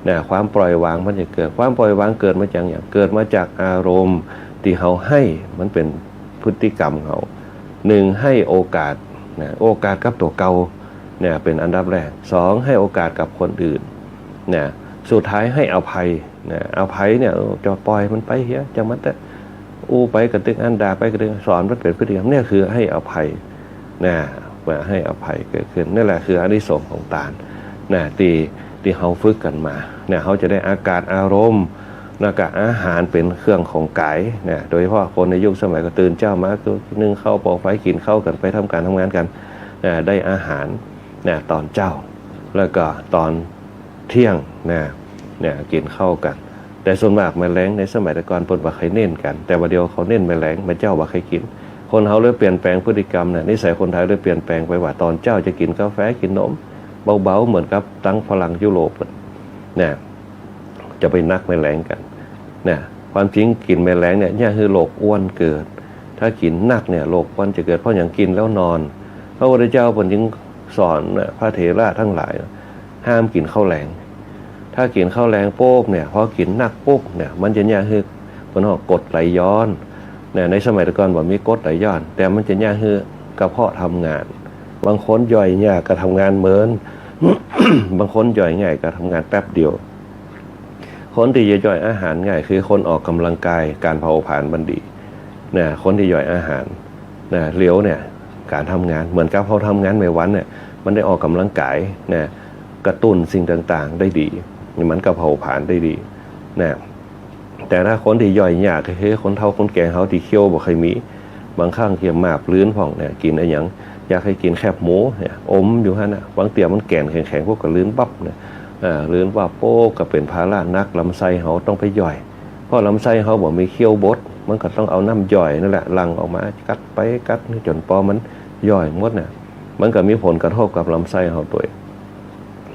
เนี่ยความปล่อยวางมันจะเกิดความปล่อยวางเกิดมาจากอย่างเกิดมาจากอารมณ์ที่เขาให้มันเป็นพฤติกรรมเขาหนึ่งให้โอกาสนะโอกาสกับตัวเก่าเนี่ยเป็นอันดับแรกสองให้โอกาสกับคนอื่นเนี่ยสุดท้ายให้อภัยเนี่ยอภัยเนี่ยจะปล่อยมันไปเฮียจะมันแต่ไปกระตึกอันดาไปกระตึกสอนมันเป็นพฤติกรรมเนี่ยคือให้อภัยนะว่าให้อภัยเกิดขึ้นนั่นแหละคืออานิสงส์ของตาลนะที่เขาฝึกกันมาเนี่ยเขาจะได้อากาศอารมณ์แล้วก็อาหารเป็นเครื่องของกายเนี่ยโดยเฉพาะคนในยุคสมัยก็ตื่นเช้ามาก็นึ่งข้าวปอกไฟกินข้าวกันไปทำการทำงานกันได้อาหารเนี่ยตอนเช้าแล้วก็ตอนเที่ยงเนี่ยกินข้าวกันแต่ส่วนมากแมลงในสมัยแต่ก่อนเปิดว่าใครเน้นกันแต่ว่าเดียวเขาเน้นแมลงมาเจ้าว่าใครกินคนเขาเลยเปลี่ยนแปลงพฤติกรรมเนี่ยนิสัยคนไทยเลยเปลี่ยนแปลงไปว่าตอนเช้าจะกินกาแฟกินนมเบาๆเหมือนกับตั้งฝรั่งยุโรปเนี่ยจะไปนักแมลงกันเนี่ยความจริงกินแมลงเนี่ยคือโรคอ้วนเกิดถ้ากินนักเนี่ยโรคอ้วนจะเกิดเพราะอย่างกินแล้วนอนพระพุทธเจ้าจึงสอนพระเถระทั้งหลายห้ามกินข้าวแรงถ้ากินข้าวแรงปุ๊บเนี่ยพอกินนักปุ๊บเนี่ยมันจะคือคนเขากดไหลย้อนเนี่ยในสมัยก่อนว่ามีกดไหลย้อนแต่มันจะคือกระเพาะทำงานบางคนย่อยยากก็ทำงานเหมือน บางคนย่อยง่ายก็ทำงานแป๊บเดียวคนที่จะย่อยอาหารง่ายคือคนออกกำลังกายการเผาผลาญมันดีเนี่ยคนที่ย่อยอาหารเนี่ยเลี้ยวเนี่ยการทำงานเหมือนกับเขาทำงานไม่วันเนี่ยมันได้ออกกำลังกายเนี่ยกระตุ้นสิ่งต่างๆได้ดีมันก็เผาผลาญได้ดีนะแต่ถ้าคนที่ย่อยยากคือคนเฒ่าคนแก่เขาที่เคี้ยวบ่เคยมีบางครั้งเคี้ยวมาบลื้นผ่องเนี่ยกินอะไรอย่างอยากให้กินแคบหมูเนี่ยอมอยู่ฮะนะบางเตี่ยมันแก่นแข็งๆพวกก็ลื้นปั๊บเนี่ยลื้นว่าโป๊กก็เป็นภาระนักลำไส้เขาต้องไปย่อยเพราะลำไส้เขาบอกมีเคี้ยวบดมันก็ต้องเอาน้ำย่อยนั่นแหละลังออกมากัดไปกัดจนพอมันย่อยหมดเนี่ยมันก็มีผลกระทบกับลำไส้เขาตัว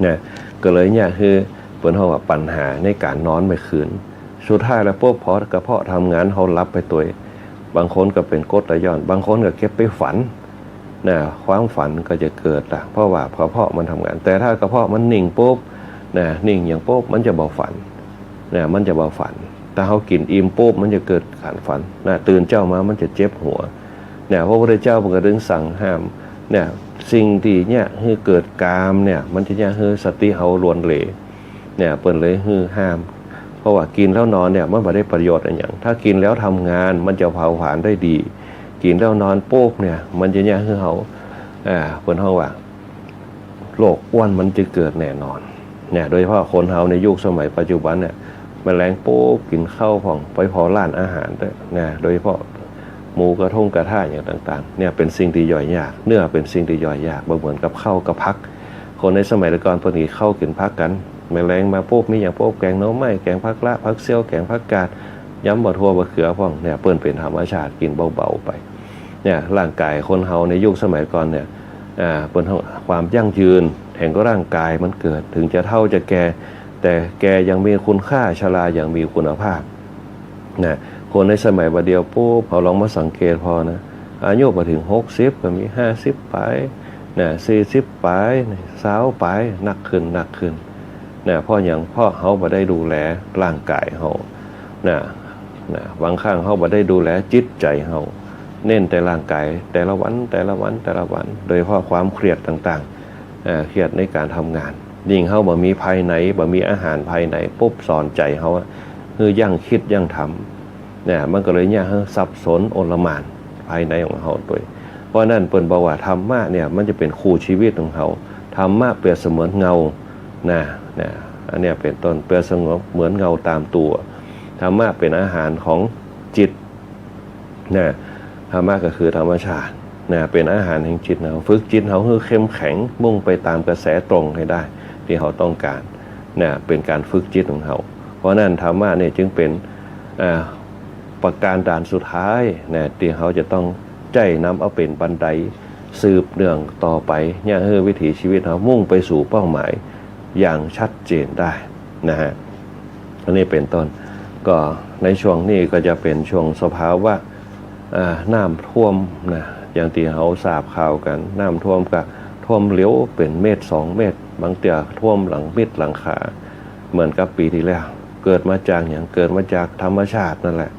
เนี่ยก็เลยเนี่ยคือเปิ้นเฮาว่าปัญหาในการนอนไม่คืนสุดท้ายแล้วพวกพอกระเพาะทำงานเฮารับไปตัวบางคนก็เป็นกรดไหลย้อนบางคนก็เก็บไปฝันนะความฝันก็จะเกิดล่ะเพราะว่ากระเพาะมันทำงานแต่ถ้ากระเพาะมันนิ่งปุ๊บนะนิ่งอย่างปุ๊บมันจะเบาฝันนะมันจะเบาฝันแต่เฮากินอิ่มปุ๊บมันจะเกิดการฝันนะตื่นเจ้ามามันจะเจ็บหัวเนี่ยพระพุทธเจ้าเพิ่นก็ถึงสั่งห้ามเนี่ยสิ่งที่เนี่ยให้เกิดกามเนี่ยมันจะให้สติเฮาล้วนเหลเนี่ยเปิ้นเลยห้ามเพราะว่ากินแล้วนอนเนี่ยมันไม่ได้ประโยชน์อะไรอย่างถ้ากินแล้วทำงานมันจะเผาผลาญได้ดีกินแล้วนอนโป๊กเนี่ยมันจะเนี่ยเฮาเปิ้นเฮาว่าโรคอ้วนมันจะเกิดแน่นอนเนี่ยโดยเฉพาะคนเฮาในยุคสมัยปัจจุบันเนี่ยแมลงโป๊กกินข้าวผ่องไปพอร้านอาหารด้วยนะโดยเฉพาะหมูกระทะอย่างต่างๆเนี่ยเป็นสิ่งที่ย่อยยากเนื้อเป็นสิ่งที่ย่อยยากเหมือนกับข้าวกับผักคนในสมัยก่อนเพิ่นสิเข้ากินผักกันแมลงมาปุ๊บมีอย่างปุ๊บแกงหน่อไม้แกงผักละผักเซี่ยวแกงผักกาดย้ำบ่ทั่วบ่เขือพ่องเนี่ยเปิ้นเป็นธรรมชาติกินเบาๆไปเนี่ยร่างกายคนเฮาในยุคสมัยก่อนเนี่ยเปิ้นความยั่งยืนแห่งร่างกายมันเกิดถึงจะเฒ่าจะแก่แต่แกยังมีคุณค่าชรายังมีคุณภาพนะคนในสมัยบัดเดียวปุ๊บเฮาลองมาสังเกตพอนะอายุมาถึง60ก็มี50ปลายนะ40ปลาย20ปลายหนักขึ้น เพราะอย่างเพราะเขาบ่ได้ดูแลร่างกายเขาบางครั้งเขาบ่ได้ดูแลจิตใจเขาเน้นแต่ร่างกายแต่ละวันโดยเพราะความเครียดต่างๆเครียดในการทำงานยิ่งเขาบ่มีภายในบ่มีอาหารภายในปุ๊บสอนใจเขาคือยั่งคิดยั่งทำมันก็เลยเนี่ยสับสนโอลหม่านภายในของเขาด้วยเพราะนั่นเปิ้นบอกว่าธรรมะเนี่ยมันจะเป็นคู่ชีวิตของเขาธรรมะเปรียบเสมือนเงาอันนี้เป็นต้นเปรียบเสมือนเหมือนเงาตามตัวธรรมะเป็นอาหารของจิตธรรมะก็คือธรรมชาติเป็นอาหารแห่งจิตเราฝึกจิตเขาคือเข้มแข็งมุ่งไปตามกระแสตรงให้ได้ที่เขาต้องการเป็นการฝึกจิตของเขาเพราะนั้นธรรมะเนี่ยจึงเป็นประการด่านสุดท้ายที่เขาจะต้องใจนำเอาเป็นบันไดสืบเนื่องต่อไปเนี่ยวิถีชีวิตเขามุ่งไปสู่เป้าหมายอย่างชัดเจนได้นะฮะอันนี้เป็นต้นก็ในช่วงนี้ก็จะเป็นช่วงสภาวะน้ำท่วมอย่างที่เขาทราบข่าวกันน้ำท่วมกับท่วมเหลวเป็นเมตร2 เมตรบางเตี่ยท่วมหลังมิดหลังขาเหมือนกับปีที่แล้วเกิดมาจากอย่างเกิดมาจากธรรมชาตินั่นแหละ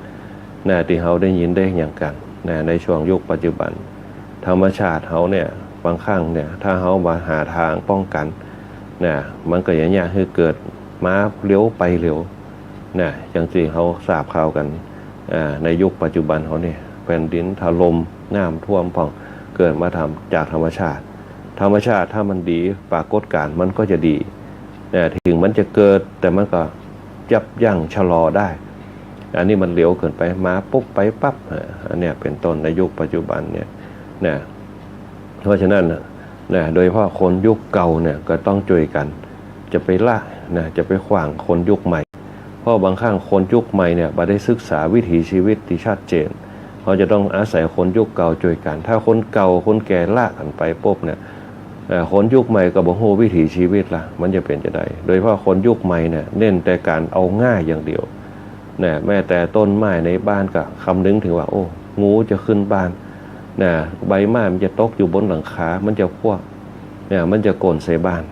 ที่เขาได้ยินได้อย่างกันในช่วงยุคปัจจุบันธรรมชาติเขาเนี่ยบางครั้งเนี่ยถ้าเขามาหาทางป้องกันมันก็อย่างเงี้ยคือเกิดม้าเลี้ยวไปเร็วอย่างที่เขาทราบข่าวกันในยุคปัจจุบันเขาเนี่ยแผ่นดินถล่มน้ำท่วมป่องเกิดมาทำจากธรรมชาติถ้ามันดีปรากฏการณ์มันก็จะดีถึงมันจะเกิดแต่มันก็ยับยั้งชะลอได้อันนี้มันเร็วเกินไปมาปุ๊บไปปั๊บอันเนี้ยเป็นต้นในยุคปัจจุบันเนี่ยเพราะฉะนั้นโดยเฉพาะคนยุคเก่าเนี่ยก็ต้องช่วยกันจะไปละจะไปขวางคนยุคใหม่เพราะบางครั้งคนยุคใหม่เนี่ยบ่ได้ศึกษาวิถีชีวิตที่ชัดเจนเขาจะต้องอาศัยคนยุคเก่าช่วยกันถ้าคนเก่าคนแก่ละกันไปปุ๊บเนี่ยคนยุคใหม่ก็บ่ฮู้วิถีชีวิตละมันจะเป็นจะได้โดยเฉพาะคนยุคใหม่เนี่ยเน้นแต่การเอาง่ายอย่างเดียวแม้แต่ต้นไม้ในบ้านก็คำนึงถึงว่าโอ้งูจะขึ้นบ้านใบไม้มันจะตกอยู่บนหลังคามันจะพวกมันจะโกนใส่บ้าน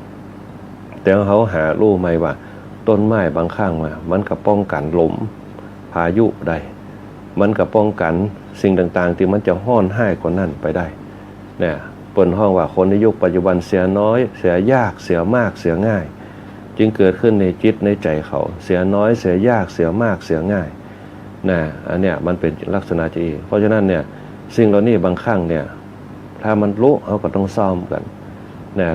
แต่เขาหารู้ไหมว่าต้นไม้บางข้างมันก็ป้องกันลมพายุได้มันก็ป้องกันสิ่งต่างๆที่มันจะห้อนห้ายกว่านั้นไปได้เปิ่นห้องว่าคนในยุคปัจจุบันเสียน้อยเสียยากเสียมากเสียง่ายจึงเกิดขึ้นในจิตในใจเขาเสียน้อยเสียยากเสียมากเสียง่ายอันเนี้ยมันเป็นลักษณะที่เพราะฉะนั้นเนี่ยสิ่งเหล่านี้บางครั้งเนี่ยถ้ามันรู้เขาก็ต้องซ่อมกัน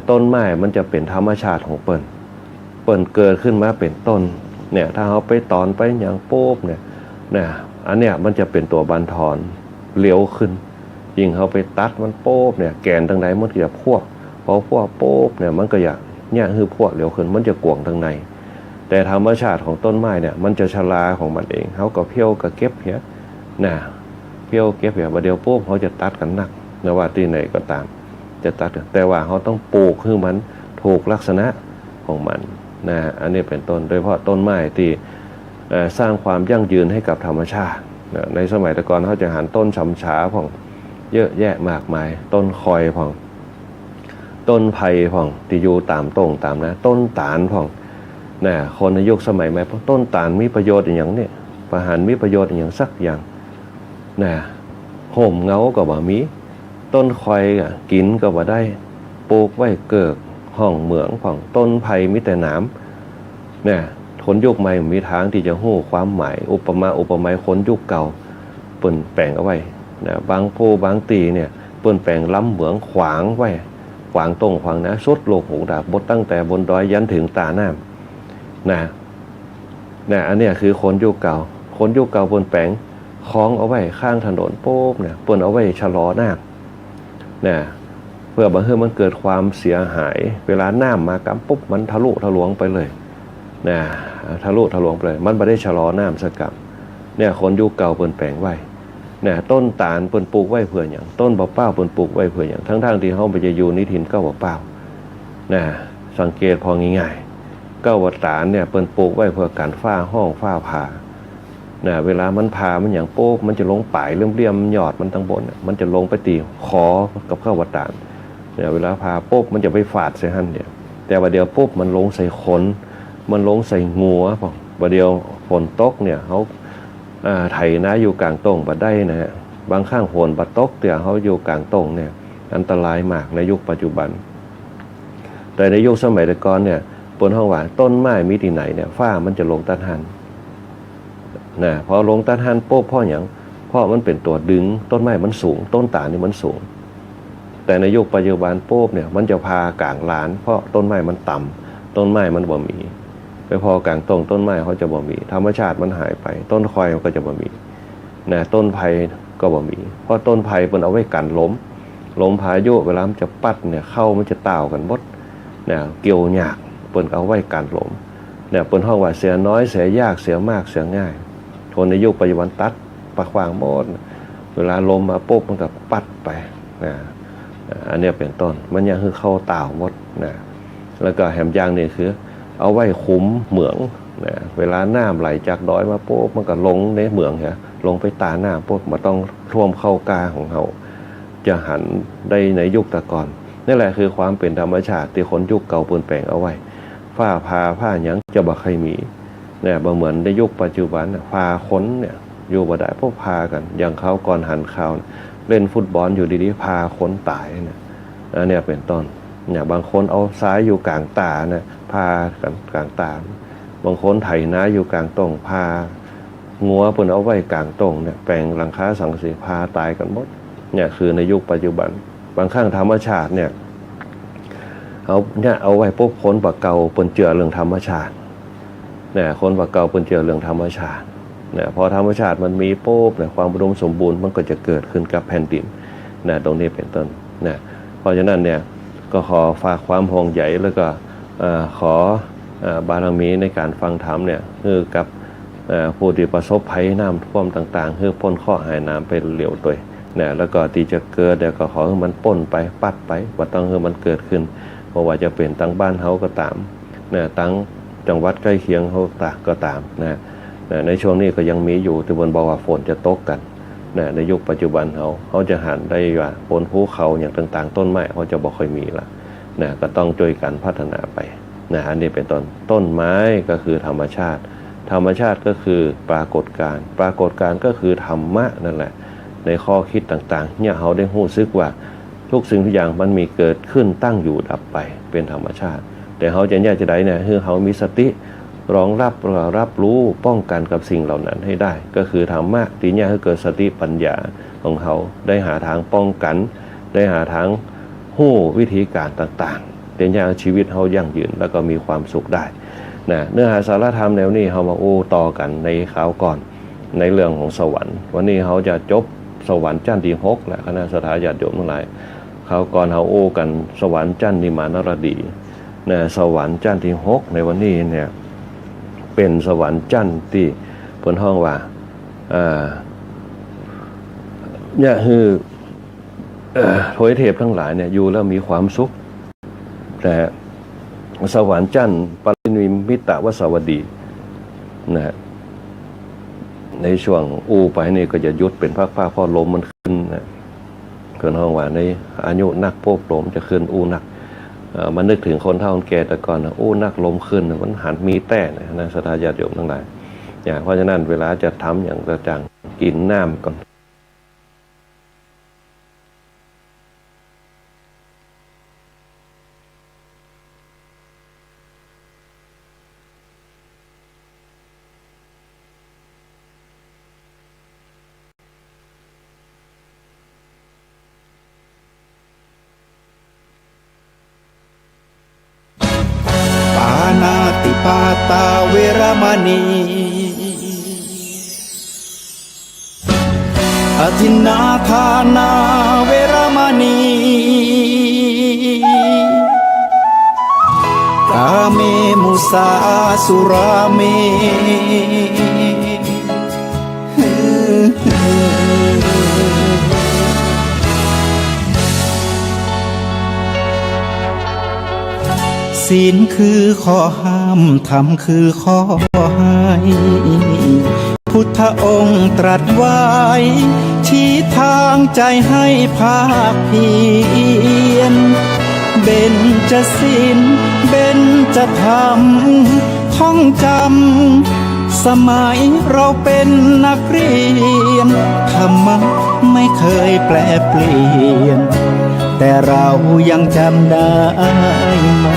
ต้นไม้มันจะเป็นธรรมชาติของเปิ่นเกิดขึ้นมาเป็นต้นถ้าเขาไปตอนไปอย่างโป๊บอันเนี้ยมันจะเป็นตัวบันทอนเลี้ยวขึ้นยิ่งเขาไปตัดมันโป๊บแกนทางใดมันก็จะพวกพอพวกโป๊บมันก็อย่างคือพวกเลี้ยวขึ้นมันจะกวงทางในแต่ธรรมชาติของต้นไม้เนี่ยมันจะชราของมันเองเขาก็เพี้ยวก็เก็บเหี้ยเพี้ยวเก็บเหี้ยประเดี๋ยวโป๊บเขาจะตัดกันนักว่าที่ไหนก็ตามจะตัดแต่ว่าเขาต้องปลูกให้มันถูกลักษณะของมันอันนี้เป็นต้นโดยเฉพาะต้นไม้ที่สร้างความยั่งยืนให้กับธรรมชาติในสมัยแต่ก่อนเขาจะหันต้นฉำฉาผ่องเยอะแยะมากมายต้นคอยผ่องต้นไผ่ผ่องที่อยู่ตามตรงตามต้นตาลผ่องคนในยุคสมัยใหม่ต้นตาลมีประโยชน์อย่างนี้ประหารมีประโยชน์อย่างสักอย่างห่มเงาก็บ่มีต้นคอยกินก็บ่ได้ปลูกไว้เกิกห้องเหมืองผ่องต้นไผ่มีแต่หนามคนยุคใหม่มีทางที่จะหู้ความหมายอุปมาคนยุคเก่าเปิ่นแปลงเอาไว้บางโพบางตีเนี่ยเปิ่นแปลงล้ำเหมืองขวางไว้ขวางตรงขวางสุดโลกหูดาบบดตั้งแต่บนดอยยันถึงตาน้ำอันเนี้ยคือคนยุคเก่าเปิ่นแปลงคล้องเอาไว้ข้างถนนโป๊บเปิ่นเอาไว้ชะลอน้ำเพื่อบางเฮือมันเกิดความเสียหายเวลาน้ำมากำปุ๊บมันทะลุทะลวงไปเลยทะลุทะลวงไปเลยมันไม่ได้ชะลอน้ำสักกับคนยุคเก่าเปิ่นแปลงไว้ต้นตาลเปิ่นปลูกไว้เพื่ออย่างต้นบ่เป้าเปิ่นปลูกไว้เพื่ออย่างทั้งที่เฮาไปจะอยู่ในถิ่นเก้าบ่เป้าสังเกตพอง่ายๆเก้าบ่ตาลเปิ่นปลูกไว้เพื่อการฟ้าห้องฟ้าผ่าเวลามันผ่ามันอย่างโป๊กมันจะลงป่ายเลี่ยมๆยอดมันทั้งบนมันจะลงไปตีคอกับเก้าบ่ตาลเวลาผ่าปุ๊บมันจะไปฟาดใส่หั่นแต่ว่าเดี๋ยวปุ๊บมันลงใส่ขน มันลงใส่งัวประเดียวฝนตกเนี่ยเขาไถนาอยู่กลางตรงบัดได้นะฮะบางข้างฝนบัดตกเตี่ยเขาอยู่กลางตรงเนี่ยอันตรายมากในยุคปัจจุบันแต่ในยุคสมัยก่อนเนี่ยบนห้องว่าต้นไม้มีที่ไหนเนี่ยฟ้ามันจะลงต้านหันนะพอลงต้านหันโป๊บพ่ออย่างเพราะมันเป็นตัวดึงต้นไม้มันสูงต้นตาลนี่มันสูงแต่ในยุคปัจจุบันโป๊บเนี่ยมันจะพากลางลานเพราะต้นไม้มันต่ำต้นไม้มันบ่มีไปพอกลางตรงต้นไม้เขาจะบ่มีธรรมชาติมันหายไปต้นคอยมันก็จะบ่มีนะต้นไผ่ก็บ่มีเพราะต้นไผ่มันเอาไว้กันล้มพายุเวลามันจะปัดเนี่ยเข้ามันจะต่าวกันหมดเนี่ยเกี่ยวหยากเปิ้นเอาไว้กันล้มเนี่ยเปิ้นห้องว่าเสียน้อยเสียยากเสียมากเสียง่ายคนในยุคปัจจุบันตัดปะขวางหมดเวลาลมมาปุ๊บมันก็ปัดไปนะอันนี้เป็นต้นมันยังคือเข้าต่าวหมดนะแล้วก็แหมยางนี่คือเอาไว้คุ้มเหมืองนะเวลาน้ำไหลจากดอยมาปุ๊บมันก็ลงในเหมืองเหรอลงไปตาหน้าปุ๊บมันต้องท่วมเข้ากาของเขาจะหันได้ในยุคตะก่อนนี่แหละคือความเป็นธรรมชาติที่คนยุคเก่าเปลี่ยนแปลงเอาไว้ฟ้าผ่าผ้าหยังจะบ่เคยมีเนี่ยบ่เหมือนในยุคปัจจุบันฟ้าค้นเนี่ยอยู่บ่ได้พวกพากันอย่างเขาก่อนหันข่าวเล่นฟุตบอลอยู่ดีๆพาค้นตายเนี่ยเป็นต้นเนี่ยบางคนเอาซ้ายอยู่กลางตาเนี่ยพากันกลางตาบางคนไถนาอยู่กลางตรงพางัวเพิ่นเอาไว้กลางตรงเนี่ยแปลงหลังคาสังกะสีพาตายกันหมดเนี่ยคือในยุคปัจจุบันบางครั้งธรรมชาติเนี่ยเอาไว้ปุ๊บคนปะเก่าเปิ้นเจือเรื่องธรรมชาติเนี่ยคนปะเก่าเปิ้นเจือเรื่องธรรมชาติเนี่ยพอธรรมชาติมันมีปุ๊บเนี่ยความอุดมสมบูรณ์มันก็จะเกิดขึ้นกับแผ่นดินเนี่ยตรงนี้เป็นต้นเนี่ยเพราะฉะนั้นเนี่ยก็ขอฝากความห่วงใยแล้วก็ขอบารมีในการฟังธรรมเนี่ยคือกับผู้ที่ประสบภัยน้ำท่วมต่างๆคือพ้นข้อหายน้ำไปเหลียวตัวเนี่ยแล้วก็ที่จะเกิดเนี่ยก็ขอให้มันป่นไปปัดไปว่าต้องให้มันเกิดขึ้นเพราะว่าจะเป็นตั้งบ้านเฮาก็ตามเนี่ยตั้งจังหวัดใกล้เคียงเฮาก็ตามนะในช่วงนี้ก็ยังมีอยู่ที่บนบอกว่าฝนจะตกกันนะในยุคปัจจุบันเขาจะหันได้ว่าบนภูเขาอย่างต่างๆต้นไม้เขาจะบ่ค่อยมีละนะก็ต้องช่วยกันพัฒนาไปนะอันนี้เป็นต้นไม้ก็คือธรรมชาติก็คือปรากฏการณ์ก็คือธรรมะนั่นแหละในข้อคิดต่างๆเนี่ยเขาได้รู้สึกว่าทุกสิ่งทุกอย่างมันมีเกิดขึ้นตั้งอยู่ดับไปเป็นธรรมชาติแต่เขาจะแยกจะได้เนี่ยคือเขามีสติรองรับรู้ป้องกันกับสิ่งเหล่านั้นให้ได้ก็คือธรรมะที่เนี่ยให้เกิดสติปัญญาของเขาได้หาทางป้องกันได้หาทางหู้วิธีการต่างๆเป็นอย่างชีวิตเขายั่งยืนแล้วก็มีความสุขได้นะเนื้อหาสาระธรรมแนวนี้เขามาต่อกันในคราวก่อนในเรื่องของสวรรค์วันนี้เขาจะจบสวรรค์ชั้นที่6และคณะสัทธาญาติโยมทั้งหลายเขาก่อนเขากันสวรรค์ชั้นนิมานรดีนะสวรรค์ชั้นที่6ในวันนี้เนี่ยเป็นสวรรค์ชั้นที่เพิ่นห้องว่าเนี่ยคือโถยเทพทั้งหลายเนี่ยอยู่แล้วมีความสุขแต่สวรรค์ชั้นปรินิมิตวสวัสดีนะในช่วงไปนี่ก็จะยุดเป็นภาคพอลมมันขึ้นนะเกินห้องว่าในอายุนักโป๊บลมจะขึ้นนักมันนึกถึงคนเฒ่าคนแก่แต่ก่อนนะนักลมขึ้นมันหันมีแต่นะสัทธาญาติโยมทั้งหลายเพราะฉะนั้นเวลาจะทำอย่างกระจ่างกินน้ำก่อนปาตาเวรมณีอทินนาทานาเวรมณีกาเมมุสาสุราเมศีลคือข้อห้ามธรรมคือข้อให้พุทธองค์ตรัสไว้ชี้ทางใจให้ภาคเพียรเบญจศีลเบญจธรรม ท่องจำสมัยเราเป็นนักเรียนธรรมะไม่เคยแปลเปลี่ยนแต่เรายังจำได้ไหม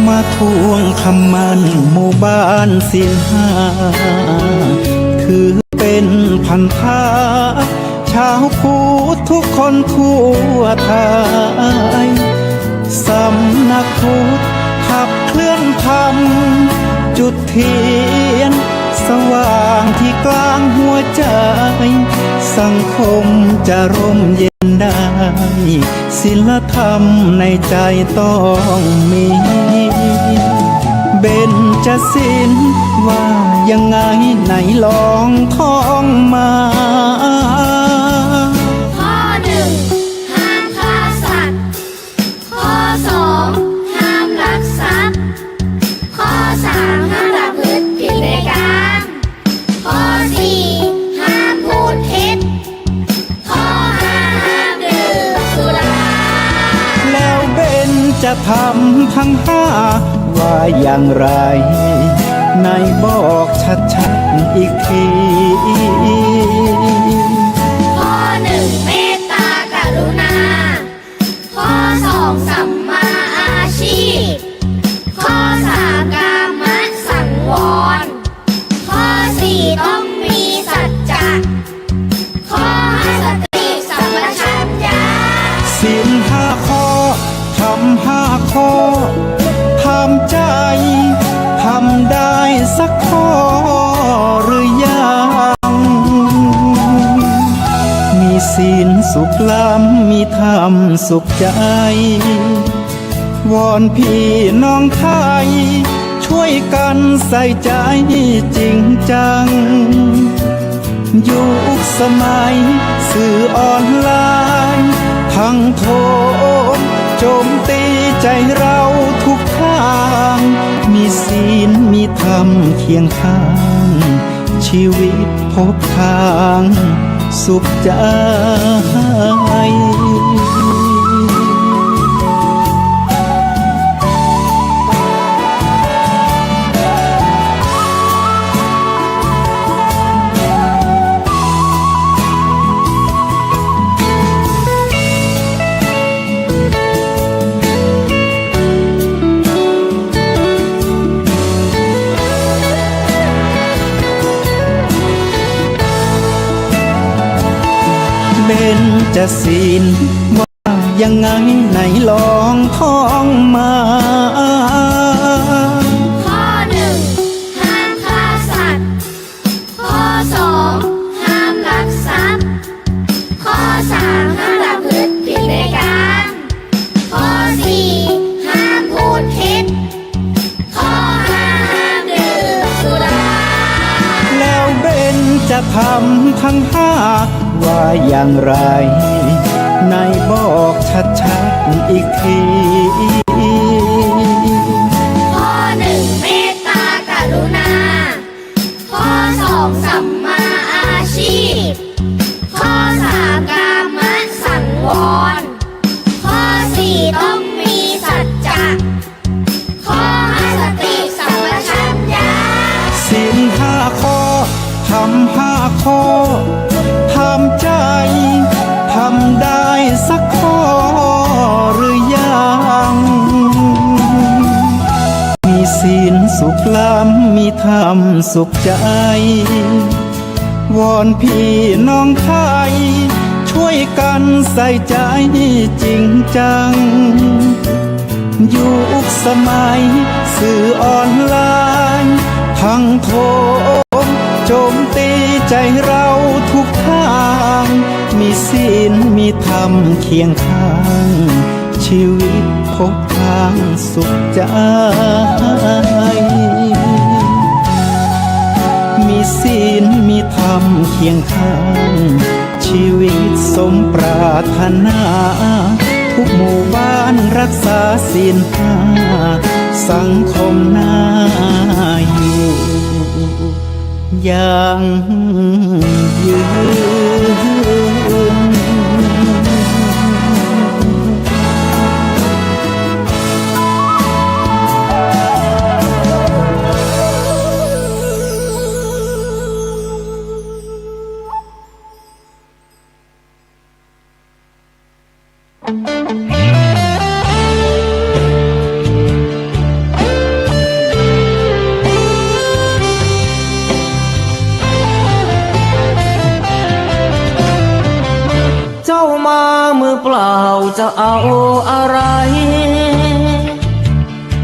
มาทวงคำมันหมู่บ้านศีลห้าถือเป็นพันธะชาวพุทธทุกคนทั่วไทยสำนักพุทธขับเคลื่อนธรรมจุดเทียนสว่างที่กลางหัวใจสังคมจะร่มเย็นได้ศีลธรรมในใจต้องมีเบญจศีลว่ายังไงไหนลองท่องมา ข้อหนึ่งห้ามฆ่าสัตว์ข้อสองห้ามลักทรัพย์ข้อสามห้ามประพฤติผิดในกามข้อสี่ห้ามพูดเท็จข้อห้าห้ามดื่มสุราแล้วเบญจะทำทั้งห้าว่าอย่างไรไหนบอกชัดๆอีกที ข้อหนึ่งเมตตากรุณาข้อสองสัมมาอาชีพข้อสามกามสังวรข้อสี่ต้องมีสัจจะข้อห้าสติสัมปชัญญะศีลห้าข้อทำห้าข้อทำใจทำได้สักข้อหรือยังมีศีลสุขล้ำมีธรรมสุขใจวอนพี่น้องไทยช่วยกันใส่ใจจริงจังยุคสมัยสื่อออนไลน์ทั้งโทมโจมตีใจเราทุกทางมีศีลมีธรรมเคียงข้างชีวิตพบทางสุขใจเบญจศีลว่ายังไงไหนลองท่องมา ข้อหนึ่งห้ามฆ่าสัตว์ข้อสองห้ามลักทรัพย์ข้อสามห้ามประพฤติผิดในกามข้อสี่ห้ามพูดเท็จข้อห้าห้ามดื่มสุราแล้วเบญจะทำทั้งห้าว่าอย่างไรไหนบอกชัดๆอีกที ข้อหนึ่งเมตตากรุณาข้อสองสัมมาอาชีพข้อสามกามสังวรข้อสี่ต้องมีสัจจะข้อห้าสติสัมปชัญญะศีลห้าข้อทำห้าข้อทำใจทำได้สักข้อหรือยังมีศีลสุขล้ำมีธรรมสุขใจวอนพี่น้องไทยช่วยกันใส่ใจจริงจังยุคสมัยสื่อออนไลน์ทั้งโทมโจมตีใจเราทุกทางมีศีลมีธรรมเคียงข้างชีวิตพบทางสุขใจมีศีลมีธรรมเคียงข้างชีวิตสมปรารถนาทุกหมู่บ้านรักษาศีลห้าสังคมน่าอยู่ยังยืน เจ้ามามือเปล่าจะเอาอะไร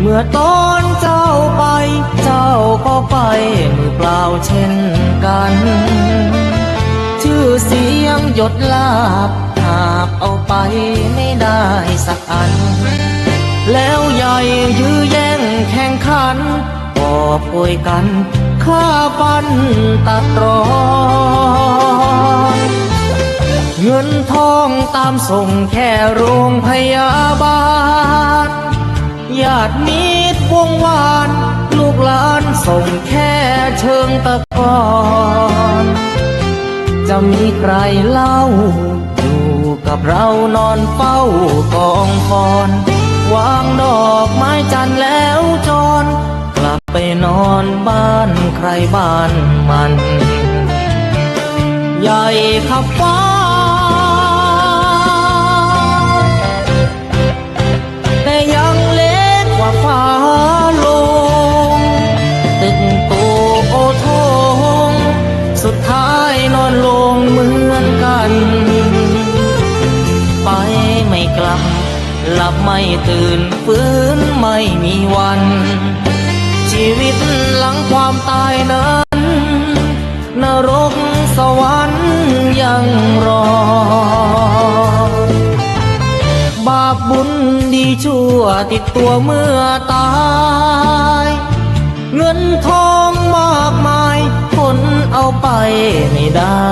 เมื่อตอนเจ้าไป เจ้าก็ไปมือเปล่าเช่นกัน ชื่อเสียงหยดลาบหากเอาไปไม่ได้สักอัน แล้วใหญ่ยื้อแย่งแข่งขันกอบโกยกันฆ่าฟันตัดรอน เงินทองตามส่งแค่โรงพยาบาลญาติมิตรวงวานลูกหลานส่งแค่เชิงตะกอนจะมีใครเล่าอยู่กับเรานอนเฝ้ากองฟอนวางดอกไม้จันทร์แล้วจรกลับไปนอนบ้านใครบ้านมันใหญ่ขับฟ้าแต่ยังเล็กกว่าฟ้าลงตึกโตโอทงสุดท้ายนอนลงเหมือนกันไปไม่กลับหลับไม่ตื่นฟื้นไม่มีวันชีวิตหลังความตายนั้นนรกสวรรค์ยังรอบาปบุญดีชั่วติดตัวเมื่อตายเงินทองมากมายคนเอาไปไม่ได้